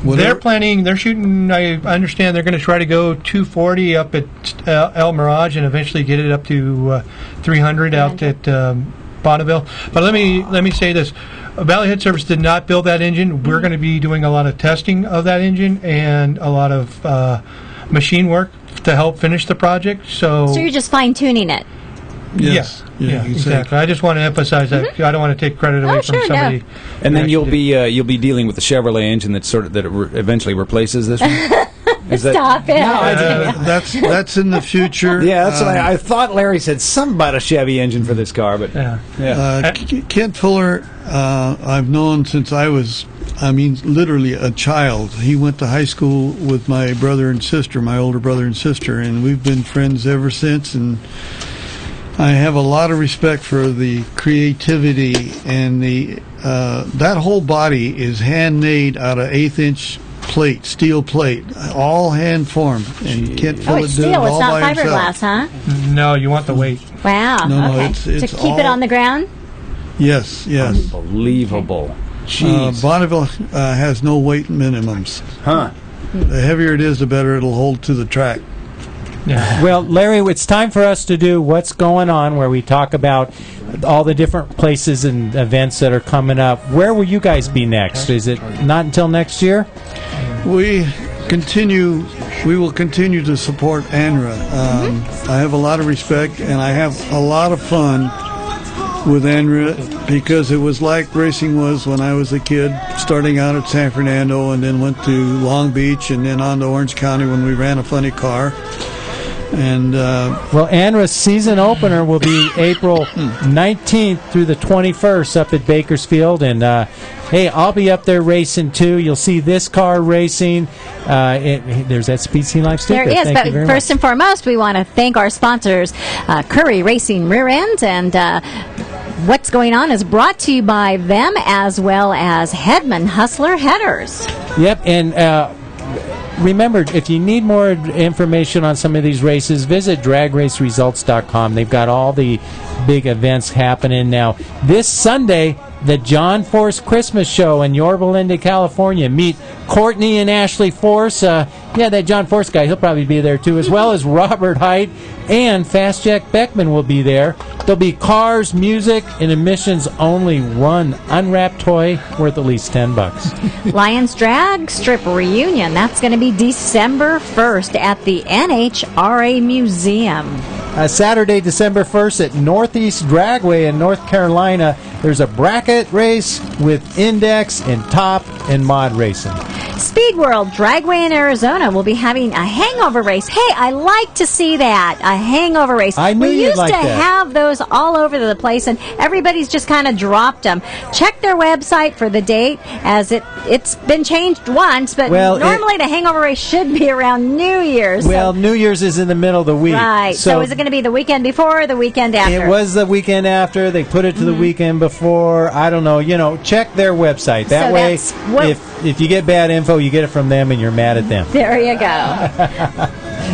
They're shooting, I understand they're going to try to go 240 up at El Mirage and eventually get it up to 300 out at Bonneville. But let me say this. Valley Head Service did not build that engine. We're going to be doing a lot of testing of that engine and a lot of machine work to help finish the project. So you're just fine-tuning it? Yes. Yeah, exactly. I just want to emphasize that. I don't want to take credit away from somebody. No. And then you'll be dealing with the Chevrolet engine that eventually replaces this one. Stop it! That's in the future. Yeah, that's what I thought. Larry said something about a Chevy engine for this car, but Kent Fuller, I've known since I was, literally a child. He went to high school with my brother and sister, my older brother and sister, and we've been friends ever since. And I have a lot of respect for the creativity and that whole body is handmade out of 1/8-inch plate, steel plate, all hand formed. And Kent Fuller it's did steel. it all It's not by fiberglass, himself. huh? No, you want the weight. Wow. No, okay. it's to keep it on the ground. Yes. Unbelievable. Bonneville has no weight minimums. Huh. The heavier it is, the better it'll hold to the track. Yeah. Well, Larry, it's time for us to do What's Going On, where we talk about all the different places and events that are coming up. Where will you guys be next? Is it not until next year? We will continue to support ANRA. I have a lot of respect, and I have a lot of fun with ANRA because it was like racing was when I was a kid, starting out at San Fernando and then went to Long Beach and then on to Orange County when we ran a funny car. And well, ANRA's season opener will be April 19th through the 21st up at Bakersfield. And, hey, I'll be up there racing, too. You'll see this car racing. There's that Speed Scene Live sticker. There is, Thank you very but first much. and foremost, we want to thank our sponsors, Curry Racing Rear Ends, and What's Going On is brought to you by them, as well as Hedman Hustler Headers. Yep, and remember, if you need more information on some of these races, visit dragraceresults.com. They've got all the big events happening now. This Sunday, the John Force Christmas Show in Yorba Linda, California. Meet Courtney and Ashley Force. That John Force guy, he'll probably be there too, as well as Robert Height and Fast Jack Beckman will be there. There'll be cars, music, and admissions only. One unwrapped toy worth at least $10. Lions Drag Strip Reunion. That's going to be December 1st at the NHRA Museum. Saturday, December 1st at Northeast Dragway in North Carolina. There's a bracket race with index and top and mod racing. Speed World Dragway in Arizona will be having a hangover race. Hey, I like to see that, a hangover race. I knew we you'd used like to that. have those all over the place, and everybody's just kind of dropped them. Check their website for the date, as it's been changed once, but normally the hangover race should be around New Year's. Well, New Year's is in the middle of the week. Right. So is it going to be the weekend before or the weekend after? It was the weekend after. They put it to the weekend before. I don't know. Check their website. That So way, that's if you get bad info, you get it from them and you're mad at them. There you go.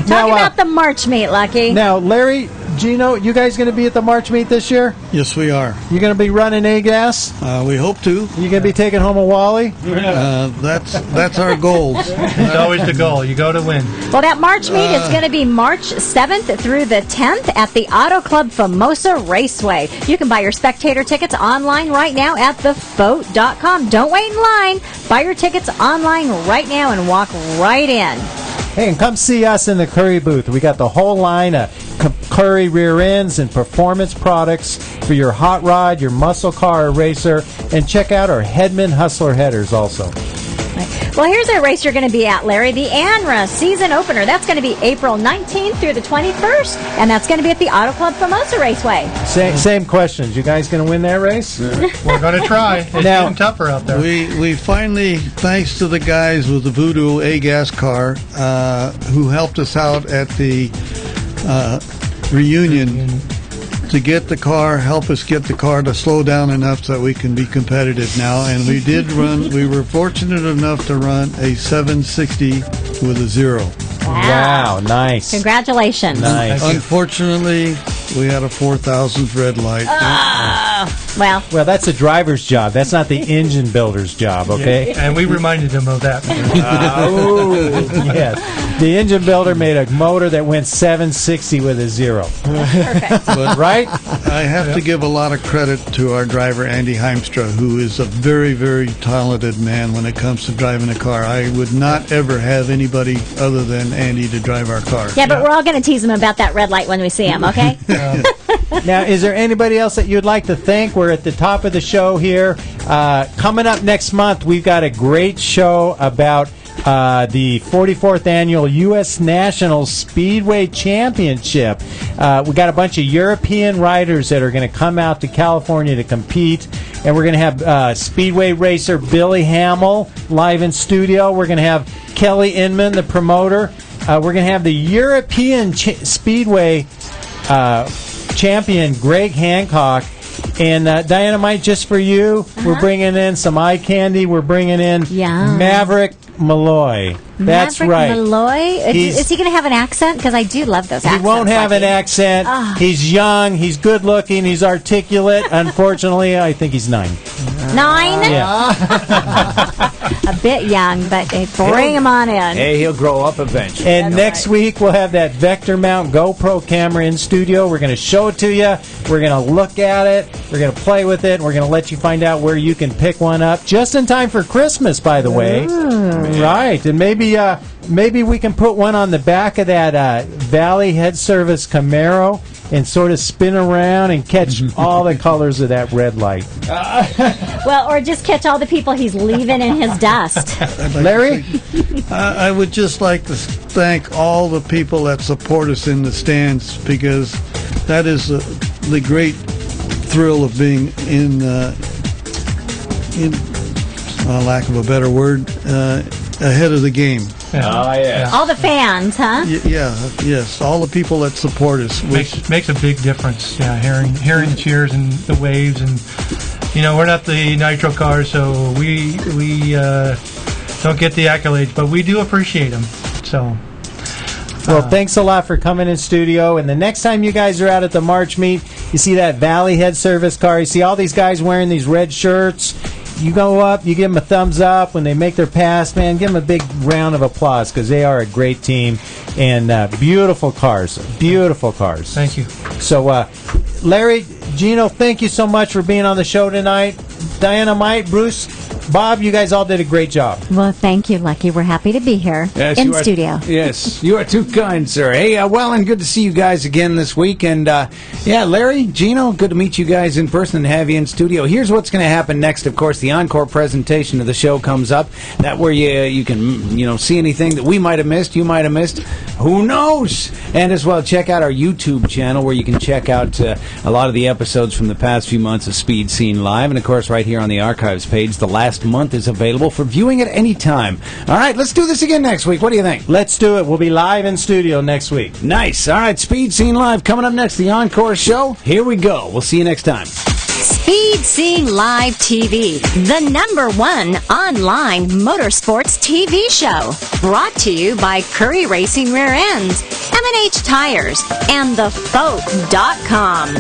Talk about the March meet, Lucky. Now, Larry, Gino, you guys going to be at the March meet this year? Yes, we are. You going to be running A-Gas? We hope to. You going to be taking home a Wally? That's our goals. It's always the goal. You go to win. Well, that March meet is going to be March 7th through the 10th at the Auto Club Famosa Raceway. You can buy your spectator tickets online right now at thefoat.com. Don't wait in line. Buy your tickets online right now and walk right in. Hey, and come see us in the Curry booth. We got the whole line of Curry rear ends and performance products for your hot rod, your muscle car, or racer. And check out our Hedman Hustler headers also. Well, here's a race you're going to be at, Larry. The ANRA season opener. That's going to be April 19th through the 21st, and that's going to be at the Auto Club Famosa Raceway. Same questions. You guys going to win that race? We're going to try. It's getting tougher out there. We finally, thanks to the guys with the Voodoo A-Gas car, who helped us out at the reunion to get the car, help us get the car to slow down enough so that we can be competitive now. And we did run, we were fortunate enough to run a 760 with a 0. Wow, nice. Congratulations. Nice. Unfortunately, we had a 4,000th red light. Well, that's a driver's job. That's not the engine builder's job, okay? And we reminded them of that. Yes. The engine builder made a motor that went 760 with a 0. perfect. But Right? I have to give a lot of credit to our driver, Andy Heimstra, who is a very, very talented man when it comes to driving a car. I would not ever have anybody other than Andy to drive our car. Yeah, but we're all going to tease him about that red light when we see him, okay? Now, is there anybody else that you'd like to thank? We're at the top of the show here. Coming up next month, we've got a great show about the 44th annual U.S. National Speedway Championship. We got a bunch of European riders that are going to come out to California to compete, and we're going to have Speedway racer Billy Hamill live in studio. We're going to have Kelly Inman, the promoter. We're going to have the European Speedway champion Greg Hancock. And Dynamite, just for you, we're bringing in some eye candy. We're bringing in Maverick Malloy. That's Maverick right. Malloy? Is he going to have an accent? Because I do love those accents. He won't have an accent. He's young. He's good looking. He's articulate. Unfortunately, I think he's 9. 9? Yeah. A bit young, but bring him on in. Hey, he'll grow up eventually. And next week, we'll have that Vector Mount GoPro camera in studio. We're going to show it to you. We're going to look at it. We're going to play with it. We're going to let you find out where you can pick one up. Just in time for Christmas, by the way. Right. And maybe we can put one on the back of that Valley Head Service Camaro and sort of spin around and catch all the colors of that red light. Well, or just catch all the people he's leaving in his dust. Larry? I would just like to thank all the people that support us in the stands, because that is the great thrill of being in lack of a better word, ahead of the game. All the fans, huh? Yes, all the people that support us. Makes a big difference. Yeah, hearing the cheers and the waves, and we're not the Nitro cars, so we don't get the accolades, but we do appreciate them. So. Well, thanks a lot for coming in studio. And the next time you guys are out at the March meet, you see that Valley Head Service car. You see all these guys wearing these red shirts. You go up, you give them a thumbs up when they make their pass, man. Give them a big round of applause, because they are a great team and beautiful cars. Beautiful cars. Thank you. So, Larry, Gino, thank you so much for being on the show tonight. Diana, Mike, Bruce, Bob, you guys all did a great job. Well, thank you, Lucky. We're happy to be here in studio. Yes, you are too kind, sir. Hey, well, and good to see you guys again this week. And, Larry, Gino, good to meet you guys in person and have you in studio. Here's what's going to happen next. Of course, the encore presentation of the show comes up. That where you can, see anything that we might have missed, you might have missed. Who knows? And as well, check out our YouTube channel, where you can check out a lot of the episodes from the past few months of Speed Scene Live. And, of course, right here on the archives page, the last month is available for viewing at any time. All right, let's do this again next week. What do you think? Let's do it. We'll be live in studio next week. Nice. All right, Speed Scene Live coming up next, the encore show. Here we go. We'll see you next time. Speed Scene Live TV, the #1 online motorsports TV show. Brought to you by Curry Racing Rear Ends, M&H Tires, and TheFoat.com.